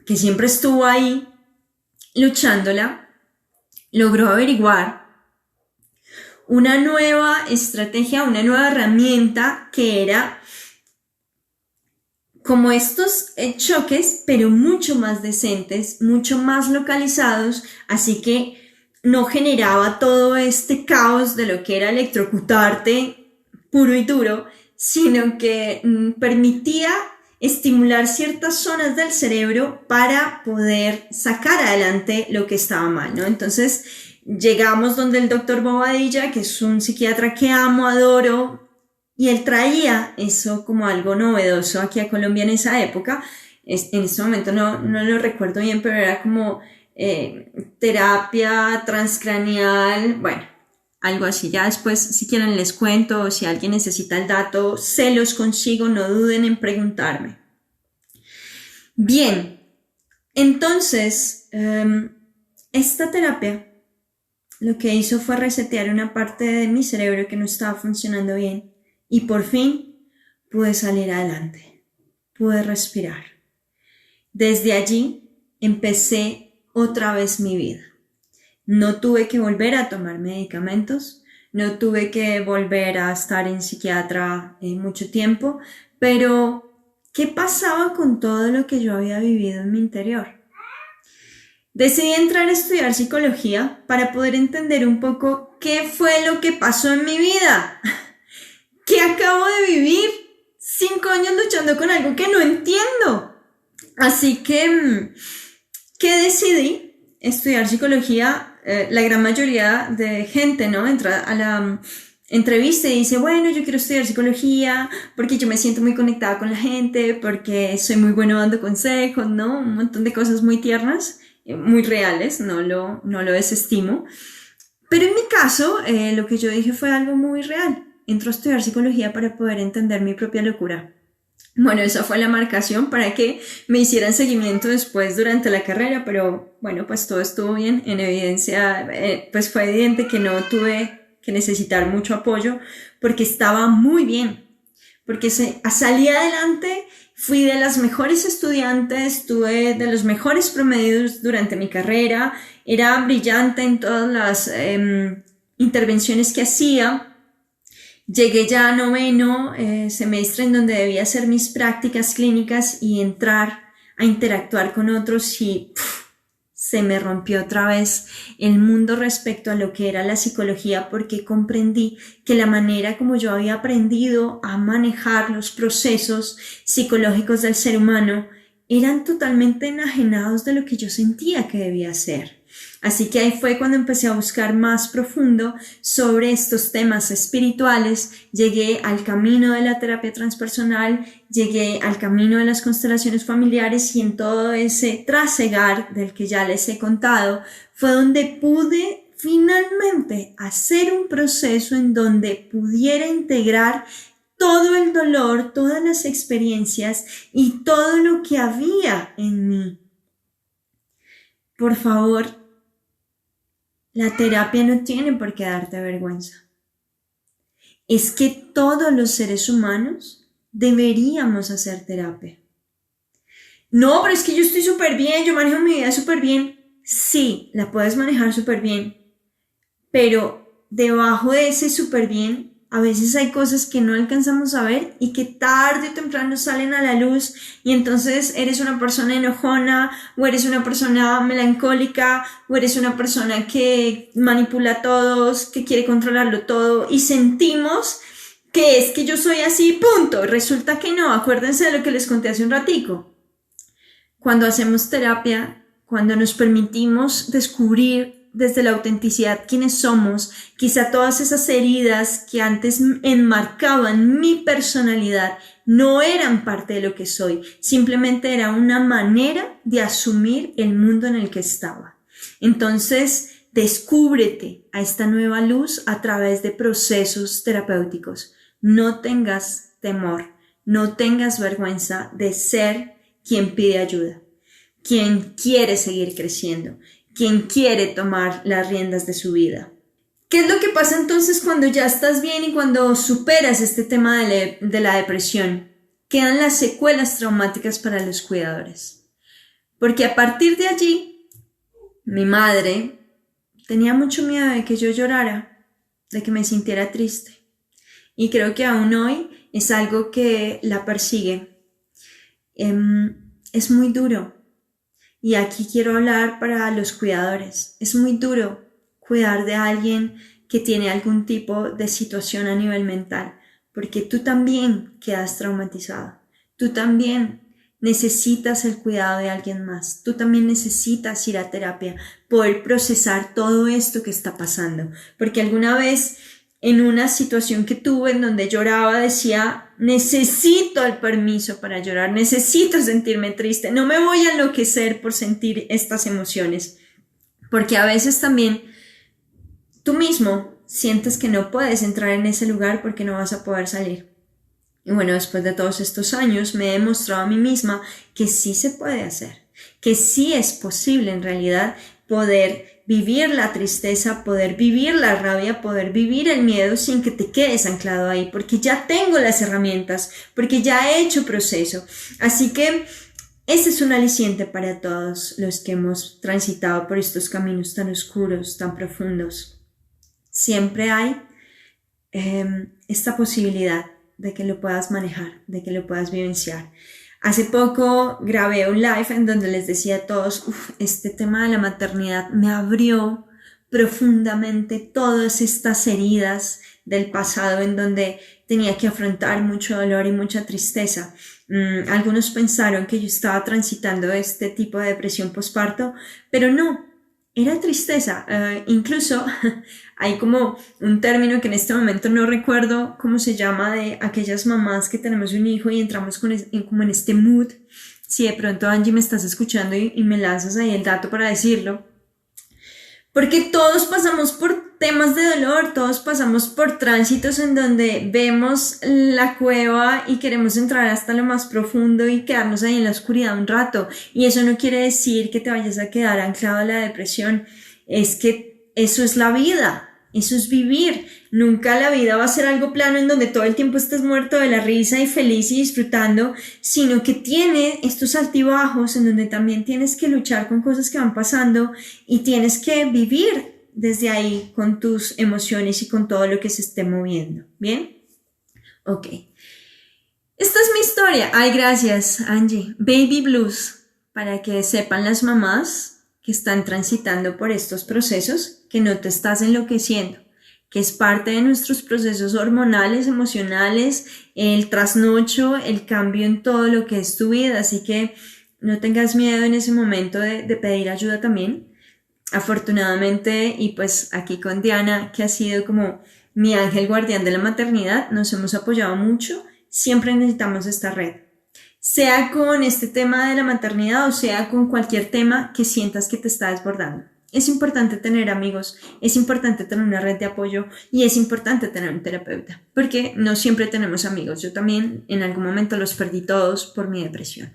que siempre estuvo ahí luchándola, logró averiguar una nueva estrategia, una nueva herramienta que era como estos choques, pero mucho más decentes, mucho más localizados, así que no generaba todo este caos de lo que era electrocutarte puro y duro, sino que permitía estimular ciertas zonas del cerebro para poder sacar adelante lo que estaba mal, ¿no? Entonces llegamos donde el doctor Bobadilla, que es un psiquiatra que amo, adoro, y él traía eso como algo novedoso aquí a Colombia en esa época. En este momento no lo recuerdo bien, pero era como terapia transcranial, bueno, algo así. Ya después, si quieren, les cuento, o si alguien necesita el dato, se los consigo, no duden en preguntarme. Bien, entonces, esta terapia lo que hizo fue resetear una parte de mi cerebro que no estaba funcionando bien. Y por fin pude salir adelante, pude respirar. Desde allí empecé otra vez mi vida. No tuve que volver a tomar medicamentos, no tuve que volver a estar en psiquiatra mucho tiempo, pero ¿Qué pasaba con todo lo que yo había vivido en mi interior? Decidí entrar a estudiar psicología para poder entender un poco qué fue lo que pasó en mi vida. ¿Qué acabo de vivir? 5 años luchando con algo que no entiendo. Así que decidí estudiar psicología. La gran mayoría de gente, ¿no? Entra a la entrevista y dice, bueno, yo quiero estudiar psicología porque yo me siento muy conectada con la gente, porque soy muy bueno dando consejos, ¿no? Un montón de cosas muy tiernas, muy reales, no lo desestimo. Pero en mi caso, lo que yo dije fue algo muy real. Entro a estudiar psicología para poder entender mi propia locura. Bueno, esa fue la marcación para que me hicieran seguimiento después durante la carrera, pero bueno, pues todo estuvo bien. En evidencia, pues fue evidente que no tuve que necesitar mucho apoyo porque estaba muy bien, porque salí adelante, fui de las mejores estudiantes, tuve de los mejores promedios durante mi carrera, era brillante en todas las intervenciones que hacía. Llegué ya a noveno semestre en donde debía hacer mis prácticas clínicas y entrar a interactuar con otros y se me rompió otra vez el mundo respecto a lo que era la psicología porque comprendí que la manera como yo había aprendido a manejar los procesos psicológicos del ser humano eran totalmente enajenados de lo que yo sentía que debía ser. Así que ahí fue cuando empecé a buscar más profundo sobre estos temas espirituales, llegué al camino de la terapia transpersonal, llegué al camino de las constelaciones familiares y en todo ese trasegar del que ya les he contado fue donde pude finalmente hacer un proceso en donde pudiera integrar todo el dolor, todas las experiencias y todo lo que había en mí. Por favor, la terapia no tiene por qué darte vergüenza. Es que todos los seres humanos deberíamos hacer terapia. No, pero es que yo estoy súper bien, yo manejo mi vida súper bien. Sí, la puedes manejar súper bien, pero debajo de ese súper bien a veces hay cosas que no alcanzamos a ver y que tarde o temprano salen a la luz y entonces eres una persona enojona o eres una persona melancólica o eres una persona que manipula a todos, que quiere controlarlo todo y sentimos que es que yo soy así, punto. Resulta que no, acuérdense de lo que les conté hace un ratico. Cuando hacemos terapia, cuando nos permitimos descubrir desde la autenticidad quiénes somos, quizá todas esas heridas que antes enmarcaban mi personalidad no eran parte de lo que soy, simplemente era una manera de asumir el mundo en el que estaba. Entonces, descúbrete a esta nueva luz a través de procesos terapéuticos. No tengas temor, no tengas vergüenza de ser quien pide ayuda, quien quiere seguir creciendo, quien quiere tomar las riendas de su vida. ¿Qué es lo que pasa entonces cuando ya estás bien y cuando superas este tema de la depresión? Quedan las secuelas traumáticas para los cuidadores. Porque a partir de allí, mi madre tenía mucho miedo de que yo llorara, de que me sintiera triste. Y creo que aún hoy es algo que la persigue. Es muy duro. Y aquí quiero hablar para los cuidadores. Es muy duro cuidar de alguien que tiene algún tipo de situación a nivel mental, porque tú también quedas traumatizado. Tú también necesitas el cuidado de alguien más. Tú también necesitas ir a terapia, poder procesar todo esto que está pasando. Porque alguna vez en una situación que tuve en donde lloraba decía, necesito el permiso para llorar, necesito sentirme triste, no me voy a enloquecer por sentir estas emociones, porque a veces también tú mismo sientes que no puedes entrar en ese lugar porque no vas a poder salir. Y bueno, después de todos estos años me he demostrado a mí misma que sí se puede hacer, que sí es posible en realidad poder vivir la tristeza, poder vivir la rabia, poder vivir el miedo sin que te quedes anclado ahí, porque ya tengo las herramientas, porque ya he hecho proceso. Así que este es un aliciente para todos los que hemos transitado por estos caminos tan oscuros, tan profundos. Siempre hay esta posibilidad de que lo puedas manejar, de que lo puedas vivenciar. Hace poco grabé un live en donde les decía a todos, este tema de la maternidad me abrió profundamente todas estas heridas del pasado en donde tenía que afrontar mucho dolor y mucha tristeza. Algunos pensaron que yo estaba transitando este tipo de depresión postparto, pero no, era tristeza. Incluso hay como un término que en este momento no recuerdo cómo se llama, de aquellas mamás que tenemos un hijo y entramos como en este mood. Si de pronto, Angie, me estás escuchando y me lanzas ahí el dato para decirlo. Porque todos pasamos por temas de dolor, todos pasamos por tránsitos en donde vemos la cueva y queremos entrar hasta lo más profundo y quedarnos ahí en la oscuridad un rato. Y eso no quiere decir que te vayas a quedar anclado a la depresión. Es que eso es la vida. Eso es vivir. Nunca la vida va a ser algo plano en donde todo el tiempo estés muerto de la risa y feliz y disfrutando, sino que tiene estos altibajos en donde también tienes que luchar con cosas que van pasando y tienes que vivir desde ahí con tus emociones y con todo lo que se esté moviendo. ¿Bien? Ok. Esta es mi historia. Ay, gracias, Angie. Baby Blues, para que sepan las mamás que están transitando por estos procesos, que no te estás enloqueciendo, que es parte de nuestros procesos hormonales, emocionales, el trasnocho, el cambio en todo lo que es tu vida, así que no tengas miedo en ese momento de pedir ayuda también. Afortunadamente, y pues aquí con Diana, que ha sido como mi ángel guardián de la maternidad, nos hemos apoyado mucho, siempre necesitamos esta red. Sea con este tema de la maternidad o sea con cualquier tema que sientas que te está desbordando. Es importante tener amigos, es importante tener una red de apoyo y es importante tener un terapeuta, porque no siempre tenemos amigos. Yo también en algún momento los perdí todos por mi depresión.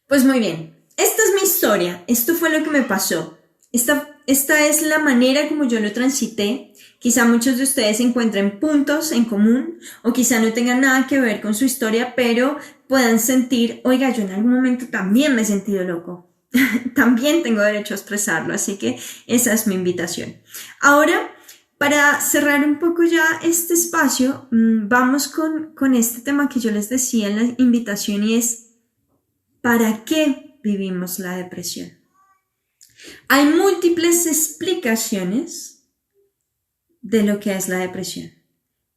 Pues muy bien, esta es mi historia, esto fue lo que me pasó. Esta es la manera como yo lo transité. Quizá muchos de ustedes encuentren puntos en común o quizá no tengan nada que ver con su historia, pero puedan sentir, oiga, yo en algún momento también me he sentido loco. También tengo derecho a expresarlo, así que esa es mi invitación. Ahora, para cerrar un poco ya este espacio, vamos con este tema que yo les decía en la invitación y es, ¿para qué vivimos la depresión? Hay múltiples explicaciones de lo que es la depresión,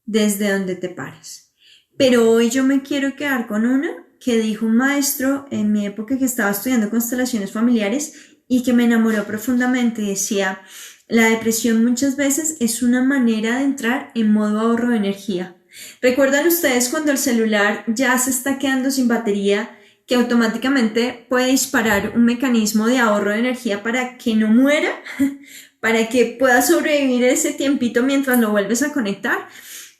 desde donde te pares. Pero hoy yo me quiero quedar con una que dijo un maestro en mi época que estaba estudiando constelaciones familiares y que me enamoró profundamente. Decía, la depresión muchas veces es una manera de entrar en modo ahorro de energía. ¿Recuerdan ustedes cuando el celular ya se está quedando sin batería, que automáticamente puede disparar un mecanismo de ahorro de energía para que no muera, para que pueda sobrevivir ese tiempito mientras lo vuelves a conectar?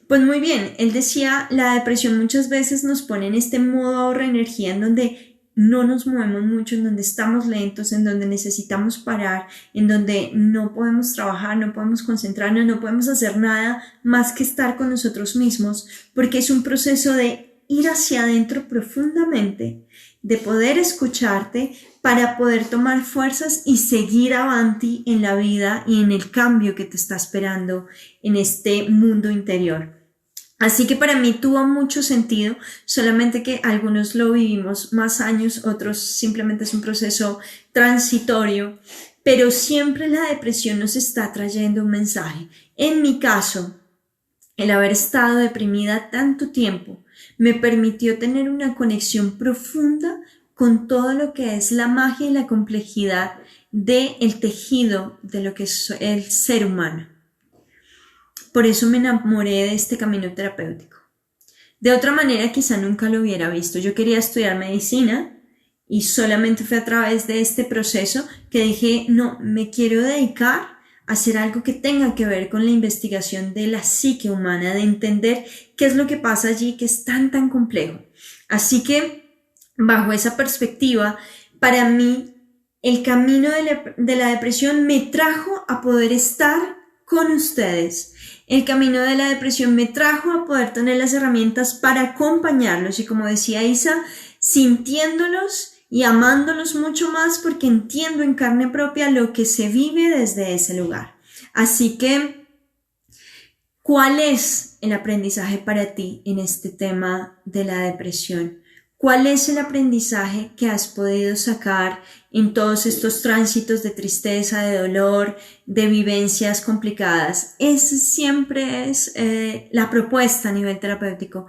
Pues muy bien, él decía, la depresión muchas veces nos pone en este modo ahorro de energía en donde no nos movemos mucho, en donde estamos lentos, en donde necesitamos parar, en donde no podemos trabajar, no podemos concentrarnos, no podemos hacer nada más que estar con nosotros mismos, porque es un proceso de ir hacia adentro profundamente, de poder escucharte para poder tomar fuerzas y seguir avanti en la vida y en el cambio que te está esperando en este mundo interior. Así que para mí tuvo mucho sentido, solamente que algunos lo vivimos más años, otros simplemente es un proceso transitorio, pero siempre la depresión nos está trayendo un mensaje. En mi caso, el haber estado deprimida tanto tiempo me permitió tener una conexión profunda con todo lo que es la magia y la complejidad del tejido de lo que es el ser humano. Por eso me enamoré de este camino terapéutico. De otra manera quizá nunca lo hubiera visto. Yo quería estudiar medicina y solamente fue a través de este proceso que dije, no, me quiero dedicar a hacer algo que tenga que ver con la investigación de la psique humana, de entender qué es lo que pasa allí, que es tan complejo. Así que, bajo esa perspectiva, para mí, el camino de la depresión me trajo a poder estar con ustedes. El camino de la depresión me trajo a poder tener las herramientas para acompañarlos y, como decía Isa, sintiéndolos y amándolos mucho más porque entiendo en carne propia lo que se vive desde ese lugar. Así que, ¿cuál es el aprendizaje para ti en este tema de la depresión? ¿Cuál es el aprendizaje que has podido sacar en todos estos tránsitos de tristeza, de dolor, de vivencias complicadas? Esa siempre es la propuesta a nivel terapéutico.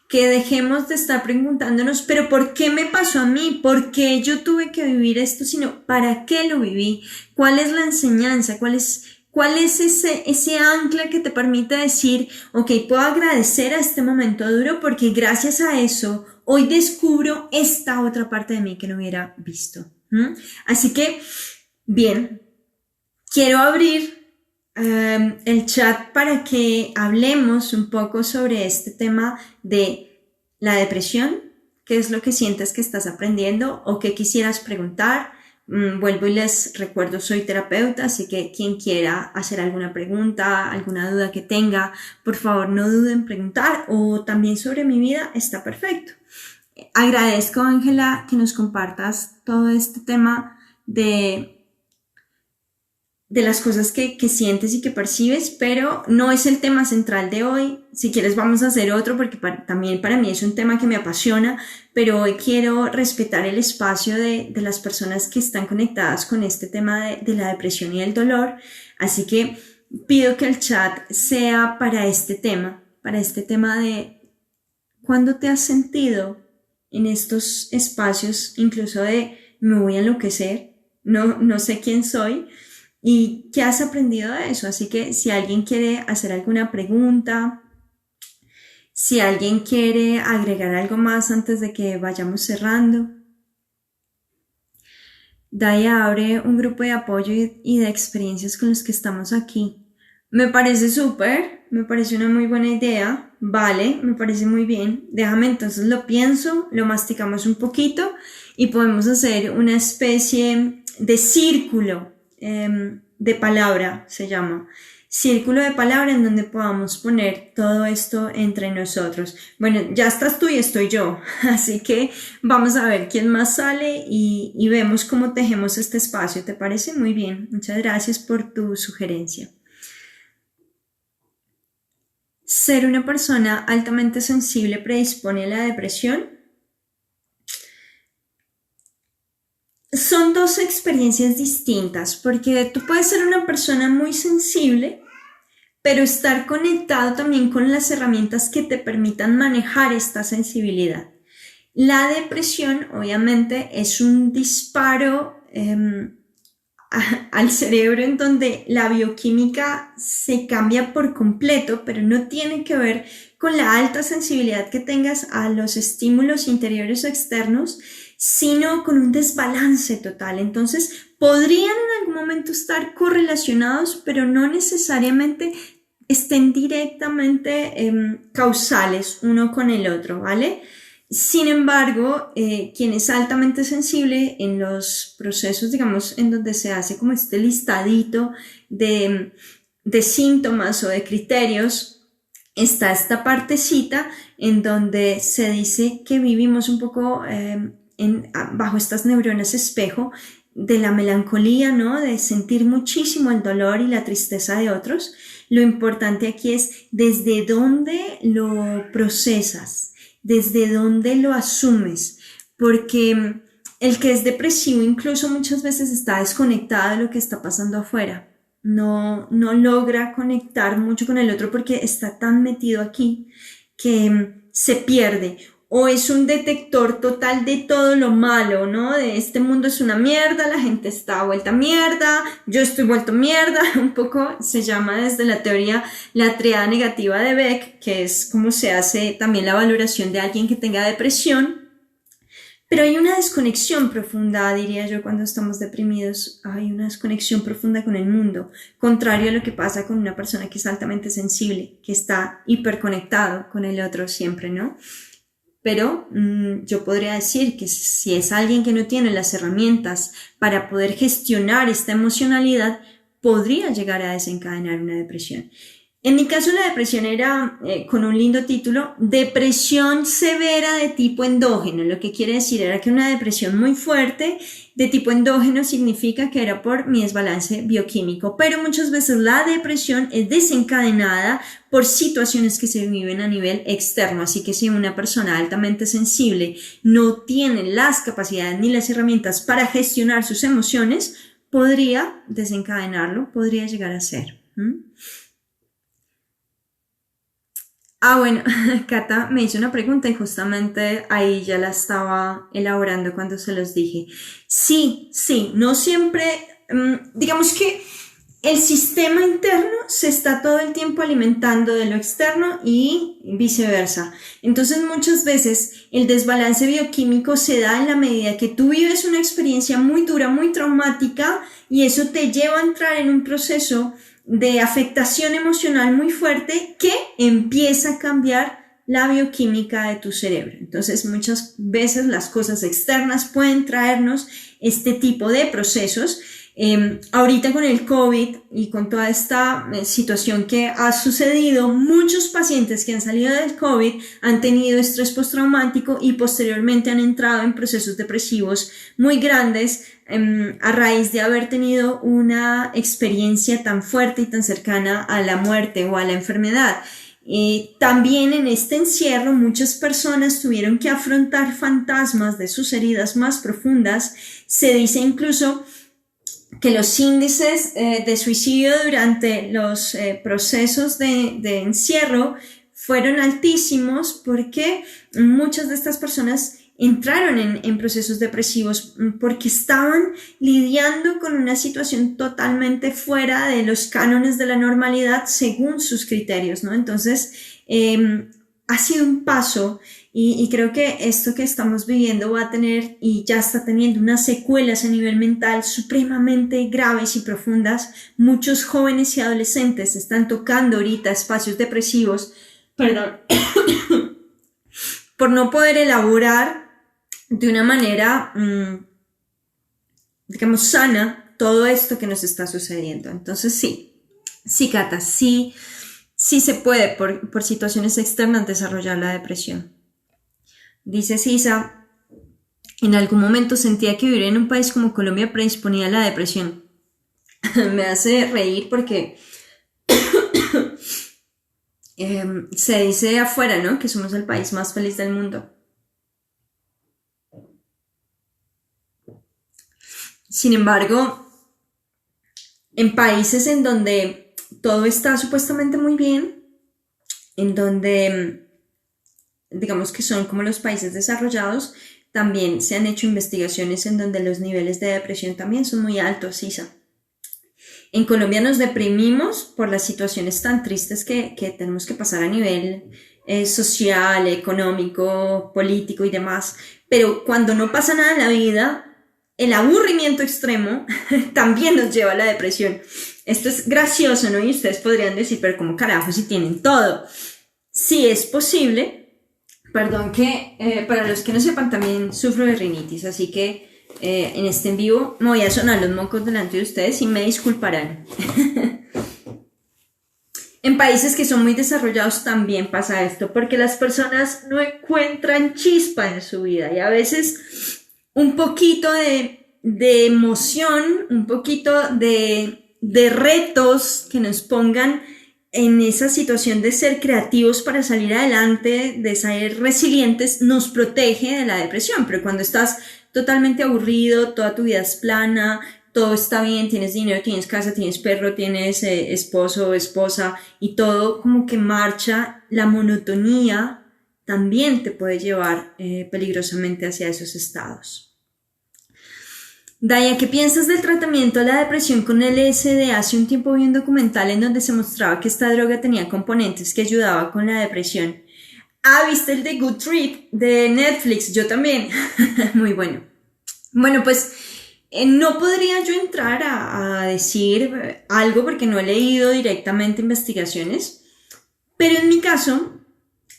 Que dejemos de estar preguntándonos, pero ¿por qué me pasó a mí? ¿Por qué yo tuve que vivir esto? Sino, ¿para qué lo viví? ¿Cuál es la enseñanza? ¿Cuál es ese ancla que te permite decir, ok, puedo agradecer a este momento duro porque gracias a eso hoy descubro esta otra parte de mí que no hubiera visto? Así que, bien, quiero abrir el chat para que hablemos un poco sobre este tema de la depresión, qué es lo que sientes que estás aprendiendo o qué quisieras preguntar. Vuelvo y les recuerdo, soy terapeuta, así que quien quiera hacer alguna pregunta, alguna duda que tenga, por favor no duden en preguntar, o también sobre mi vida, está perfecto. Agradezco, Ángela, que nos compartas todo este tema de las cosas que sientes y que percibes, pero no es el tema central de hoy. Si quieres vamos a hacer otro porque también para mí es un tema que me apasiona, pero hoy quiero respetar el espacio de las personas que están conectadas con este tema de la depresión y el dolor, así que pido que el chat sea para este tema de ¿cuándo te has sentido en estos espacios incluso de me voy a enloquecer, no sé quién soy? ¿Y qué has aprendido de eso? Así que si alguien quiere hacer alguna pregunta, si alguien quiere agregar algo más antes de que vayamos cerrando. Daya abre un grupo de apoyo y de experiencias con los que estamos aquí. Me parece súper, me parece una muy buena idea. Vale, me parece muy bien. Déjame entonces lo pienso, lo masticamos un poquito y podemos hacer una especie de círculo de palabra, se llama círculo de palabra, en donde podamos poner todo esto entre nosotros. Bueno, ya estás tú y estoy yo, así que vamos a ver quién más sale y vemos cómo tejemos este espacio. ¿Te parece? Muy bien, muchas gracias por tu sugerencia. ¿Ser una persona altamente sensible predispone a la depresión? Son dos experiencias distintas, porque tú puedes ser una persona muy sensible, pero estar conectado también con las herramientas que te permitan manejar esta sensibilidad. La depresión, obviamente, es un disparo al cerebro en donde la bioquímica se cambia por completo, pero no tiene que ver con la alta sensibilidad que tengas a los estímulos interiores o externos, sino con un desbalance total. Entonces, podrían en algún momento estar correlacionados, pero no necesariamente estén directamente causales uno con el otro, ¿vale? Sin embargo, quien es altamente sensible en los procesos, digamos, en donde se hace como este listadito de síntomas o de criterios, está esta partecita en donde se dice que vivimos un poco bajo estas neuronas espejo de la melancolía, ¿no? De sentir muchísimo el dolor y la tristeza de otros. Lo importante aquí es desde dónde lo procesas, desde dónde lo asumes, porque el que es depresivo incluso muchas veces está desconectado de lo que está pasando afuera. No logra conectar mucho con el otro porque está tan metido aquí que se pierde. O es un detector total de todo lo malo, ¿no? De este mundo es una mierda, la gente está vuelta mierda, yo estoy vuelto mierda. Un poco se llama desde la teoría la triada negativa de Beck, que es como se hace también la valoración de alguien que tenga depresión. Pero hay una desconexión profunda, diría yo, cuando estamos deprimidos. Hay una desconexión profunda con el mundo, contrario a lo que pasa con una persona que es altamente sensible, que está hiperconectado con el otro siempre, ¿no? Pero yo podría decir que si es alguien que no tiene las herramientas para poder gestionar esta emocionalidad, podría llegar a desencadenar una depresión. En mi caso la depresión era, con un lindo título, depresión severa de tipo endógeno. Lo que quiere decir era que una depresión muy fuerte de tipo endógeno significa que era por mi desbalance bioquímico, pero muchas veces la depresión es desencadenada por situaciones que se viven a nivel externo. Así que si una persona altamente sensible no tiene las capacidades ni las herramientas para gestionar sus emociones, podría desencadenarlo, podría llegar a ser. Bueno, Cata me hizo una pregunta y justamente ahí ya la estaba elaborando cuando se los dije. Sí, no siempre, digamos que el sistema interno se está todo el tiempo alimentando de lo externo y viceversa. Entonces muchas veces el desbalance bioquímico se da en la medida que tú vives una experiencia muy dura, muy traumática y eso te lleva a entrar en un proceso de afectación emocional muy fuerte que empieza a cambiar la bioquímica de tu cerebro. Entonces muchas veces las cosas externas pueden traernos este tipo de procesos. Ahorita con el COVID y con toda esta situación que ha sucedido, muchos pacientes que han salido del COVID han tenido estrés postraumático y posteriormente han entrado en procesos depresivos muy grandes a raíz de haber tenido una experiencia tan fuerte y tan cercana a la muerte o a la enfermedad. También en este encierro muchas personas tuvieron que afrontar fantasmas de sus heridas más profundas. Se dice incluso que los índices de suicidio durante los procesos de encierro fueron altísimos porque muchas de estas personas entraron en procesos depresivos porque estaban lidiando con una situación totalmente fuera de los cánones de la normalidad según sus criterios, ¿no? Entonces, ha sido un paso y creo que esto que estamos viviendo va a tener y ya está teniendo unas secuelas a nivel mental supremamente graves y profundas. Muchos jóvenes y adolescentes están tocando ahorita espacios depresivos, por no poder elaborar de una manera, digamos, sana todo esto que nos está sucediendo. Entonces sí, Cata, sí se puede por situaciones externas desarrollar la depresión. Dice Sisa, en algún momento sentía que vivir en un país como Colombia predisponía a la depresión. Me hace reír porque se dice afuera, ¿no? Que somos el país más feliz del mundo. Sin embargo, en países en donde todo está supuestamente muy bien, en donde digamos que son como los países desarrollados, también se han hecho investigaciones en donde los niveles de depresión también son muy altos, Isa. En Colombia nos deprimimos por las situaciones tan tristes que tenemos que pasar a nivel social, económico, político y demás, pero cuando no pasa nada en la vida, el aburrimiento extremo también nos lleva a la depresión. Esto es gracioso, ¿no? Y ustedes podrían decir, pero ¿cómo carajo si tienen todo? Sí es posible. Perdón que para los que no sepan también sufro de rinitis, así que en este en vivo me voy a sonar los mocos delante de ustedes y me disculparán. En países que son muy desarrollados también pasa esto, porque las personas no encuentran chispa en su vida y a veces un poquito de emoción, un poquito de retos que nos pongan en esa situación de ser creativos para salir adelante, de ser resilientes, nos protege de la depresión. Pero cuando estás totalmente aburrido, toda tu vida es plana, todo está bien, tienes dinero, tienes casa, tienes perro, tienes esposo, esposa y todo como que marcha, la monotonía también te puede llevar peligrosamente hacia esos estados. Daya, ¿qué piensas del tratamiento de la depresión con LSD? Hace un tiempo vi un documental en donde se mostraba que esta droga tenía componentes que ayudaban con la depresión. ¿Viste el de Good Trip de Netflix? Yo también. Muy bueno. Bueno, pues no podría yo entrar a decir algo porque no he leído directamente investigaciones, pero en mi caso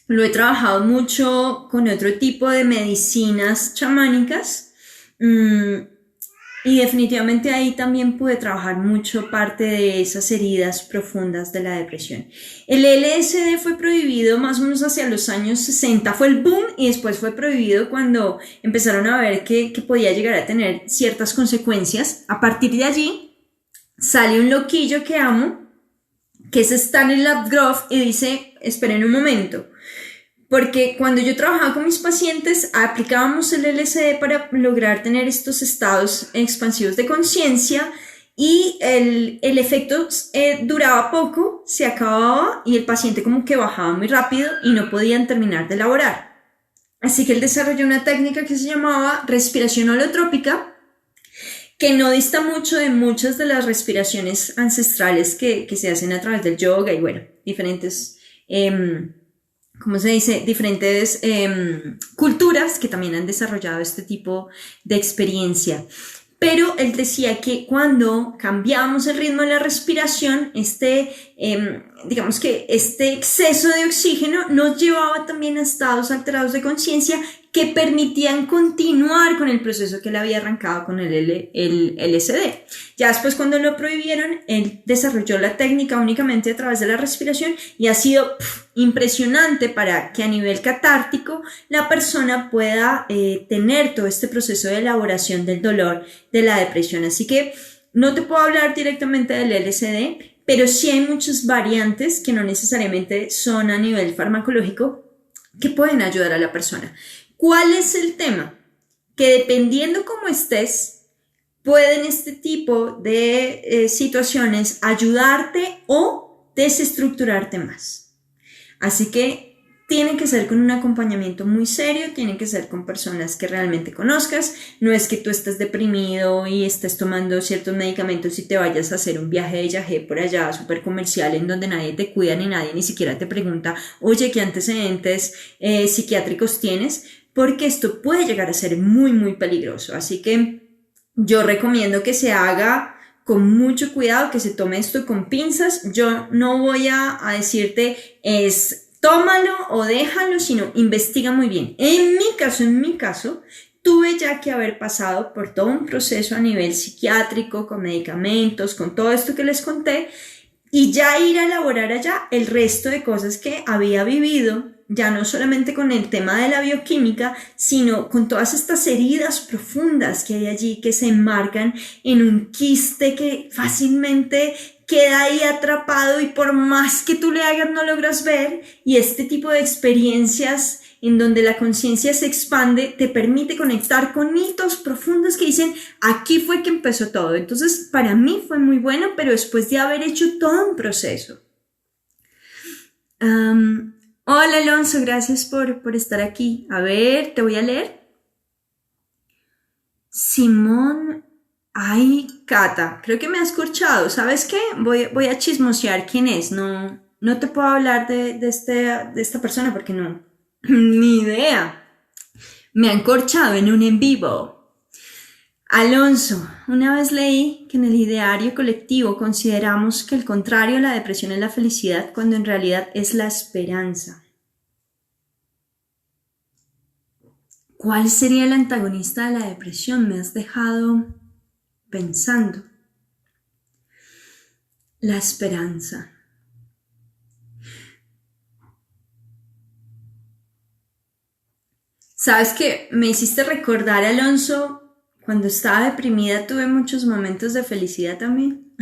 lo he trabajado mucho con otro tipo de medicinas chamánicas. Y definitivamente ahí también pude trabajar mucho parte de esas heridas profundas de la depresión. El LSD fue prohibido más o menos hacia los años 60, fue el boom, y después fue prohibido cuando empezaron a ver que podía llegar a tener ciertas consecuencias. A partir de allí sale un loquillo que amo, que es Stanislav Grof, y dice, esperen un momento, porque cuando yo trabajaba con mis pacientes aplicábamos el LSD para lograr tener estos estados expansivos de conciencia, y el efecto duraba poco, se acababa y el paciente como que bajaba muy rápido y no podían terminar de elaborar. Así que él desarrolló una técnica que se llamaba respiración holotrópica, que no dista mucho de muchas de las respiraciones ancestrales que se hacen a través del yoga y bueno, diferentes... ¿cómo se dice? Diferentes culturas que también han desarrollado este tipo de experiencia. Pero él decía que cuando cambiábamos el ritmo de la respiración, digamos que este exceso de oxígeno nos llevaba también a estados alterados de conciencia que permitían continuar con el proceso que él había arrancado con el LSD. Ya después, cuando lo prohibieron, él desarrolló la técnica únicamente a través de la respiración y ha sido impresionante para que a nivel catártico la persona pueda tener todo este proceso de elaboración del dolor de la depresión. Así que no te puedo hablar directamente del LSD, pero sí hay muchas variantes que no necesariamente son a nivel farmacológico que pueden ayudar a la persona. ¿Cuál es el tema? Que dependiendo cómo estés, pueden este tipo de situaciones ayudarte o desestructurarte más. Así que tienen que ser con un acompañamiento muy serio, tienen que ser con personas que realmente conozcas. No es que tú estés deprimido y estés tomando ciertos medicamentos y te vayas a hacer un viaje de yagé por allá súper comercial en donde nadie te cuida ni nadie ni siquiera te pregunta, oye, ¿qué antecedentes psiquiátricos tienes? Porque esto puede llegar a ser muy, muy peligroso. Así que yo recomiendo que se haga con mucho cuidado, que se tome esto con pinzas. Yo no voy a decirte tómalo o déjalo, sino investiga muy bien. En mi caso, tuve ya que haber pasado por todo un proceso a nivel psiquiátrico, con medicamentos, con todo esto que les conté, y ya ir a elaborar allá el resto de cosas que había vivido, ya no solamente con el tema de la bioquímica, sino con todas estas heridas profundas que hay allí, que se enmarcan en un quiste que fácilmente queda ahí atrapado y por más que tú le hagas no logras ver, y este tipo de experiencias en donde la conciencia se expande te permite conectar con hitos profundos que dicen, aquí fue que empezó todo. Entonces para mí fue muy bueno, pero después de haber hecho todo un proceso. Hola Alonso, gracias por estar aquí. A ver, te voy a leer. Simón, ay, Cata, creo que me has escuchado. ¿Sabes qué? Voy a chismosear quién es. No te puedo hablar de esta persona porque no, ni idea. Me han corchado en un en vivo. Alonso, una vez leí que en el ideario colectivo consideramos que el contrario a la depresión es la felicidad, cuando en realidad es la esperanza. ¿Cuál sería el antagonista de la depresión? Me has dejado pensando. La esperanza. ¿Sabes qué? Me hiciste recordar, Alonso, cuando estaba deprimida tuve muchos momentos de felicidad también.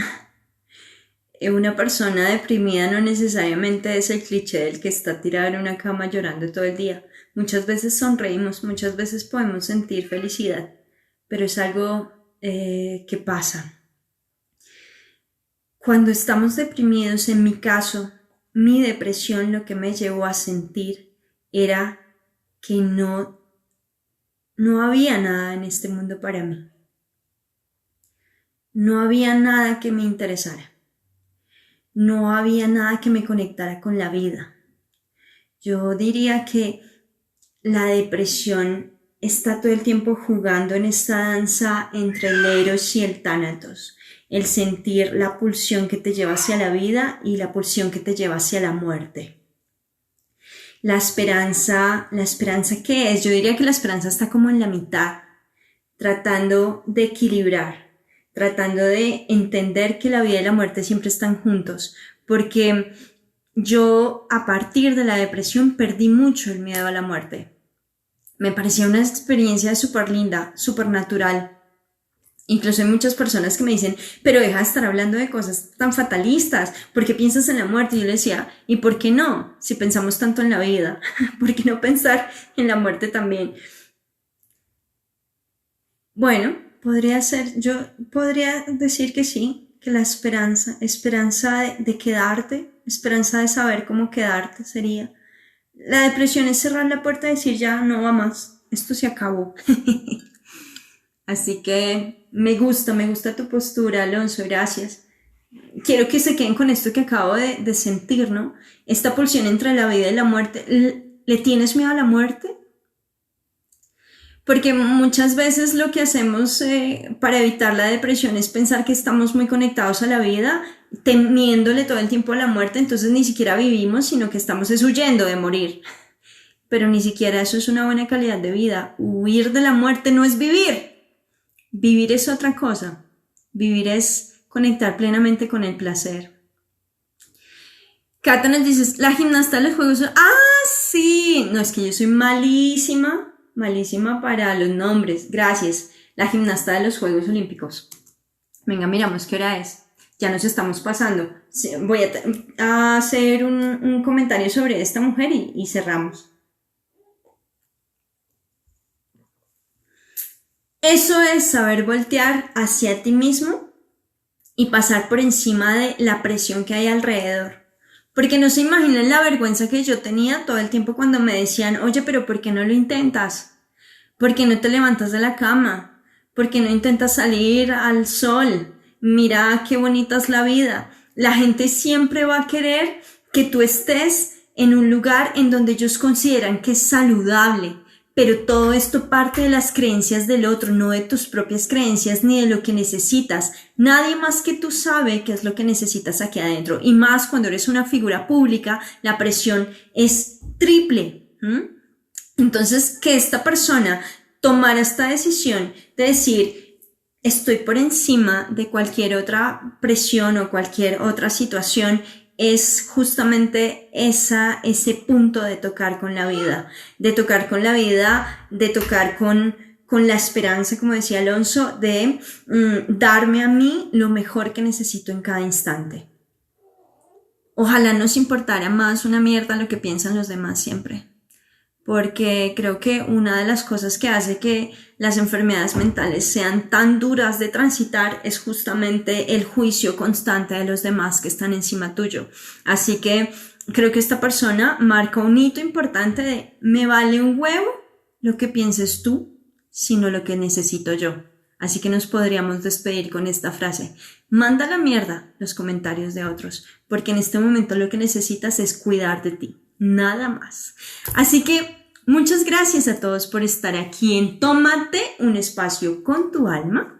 Una persona deprimida no necesariamente es el cliché del que está tirado en una cama llorando todo el día. Muchas veces sonreímos, muchas veces podemos sentir felicidad, pero es algo que pasa. Cuando estamos deprimidos, en mi caso, mi depresión lo que me llevó a sentir era que no había nada en este mundo para mí. No había nada que me interesara. No había nada que me conectara con la vida. Yo diría que la depresión está todo el tiempo jugando en esta danza entre el eros y el tánatos. El sentir la pulsión que te lleva hacia la vida y la pulsión que te lleva hacia la muerte. La esperanza, ¿qué es? Yo diría que la esperanza está como en la mitad, tratando de equilibrar, tratando de entender que la vida y la muerte siempre están juntos, porque yo a partir de la depresión perdí mucho el miedo a la muerte. Me parecía una experiencia súper linda, súper natural. Incluso hay muchas personas que me dicen, pero deja de estar hablando de cosas tan fatalistas, ¿por qué piensas en la muerte? Y yo le decía, ¿y por qué no? Si pensamos tanto en la vida, ¿por qué no pensar en la muerte también? Bueno, yo podría decir que sí, que la esperanza de quedarte, esperanza de saber cómo quedarte sería. La depresión es cerrar la puerta y decir ya no va más, esto se acabó. Así que me gusta tu postura, Alonso, gracias. Quiero que se queden con esto que acabo de sentir, ¿no? Esta pulsión entre la vida y la muerte. ¿Le tienes miedo a la muerte? Porque muchas veces lo que hacemos para evitar la depresión es pensar que estamos muy conectados a la vida, temiéndole todo el tiempo a la muerte, entonces ni siquiera vivimos, sino que estamos huyendo de morir. Pero ni siquiera eso es una buena calidad de vida. Huir de la muerte no es vivir. Vivir es otra cosa. Vivir es conectar plenamente con el placer. Cata nos dice, la gimnasta de los juegos... ¡Ah, sí! No, es que yo soy malísima para los nombres. Gracias. La gimnasta de los Juegos Olímpicos. Venga, miramos qué hora es. Ya nos estamos pasando. Voy a hacer un comentario sobre esta mujer y cerramos. Eso es saber voltear hacia ti mismo y pasar por encima de la presión que hay alrededor. Porque no se imaginan la vergüenza que yo tenía todo el tiempo cuando me decían, oye, pero ¿por qué no lo intentas? ¿Por qué no te levantas de la cama? ¿Por qué no intentas salir al sol? Mira qué bonita es la vida. La gente siempre va a querer que tú estés en un lugar en donde ellos consideran que es saludable. Pero todo esto parte de las creencias del otro, no de tus propias creencias ni de lo que necesitas. Nadie más que tú sabe qué es lo que necesitas aquí adentro. Y más cuando eres una figura pública, la presión es triple. Entonces, que esta persona tomara esta decisión de decir, estoy por encima de cualquier otra presión o cualquier otra situación, es justamente ese punto de tocar con la vida, de tocar con la esperanza, como decía Alonso, de darme a mí lo mejor que necesito en cada instante. Ojalá nos importara más una mierda lo que piensan los demás siempre. Porque creo que una de las cosas que hace que las enfermedades mentales sean tan duras de transitar es justamente el juicio constante de los demás que están encima tuyo. Así que creo que esta persona marca un hito importante de me vale un huevo lo que pienses tú, sino lo que necesito yo. Así que nos podríamos despedir con esta frase. Manda a la mierda los comentarios de otros, porque en este momento lo que necesitas es cuidar de ti. Nada más. Así que muchas gracias a todos por estar aquí en Tómate un espacio con tu alma.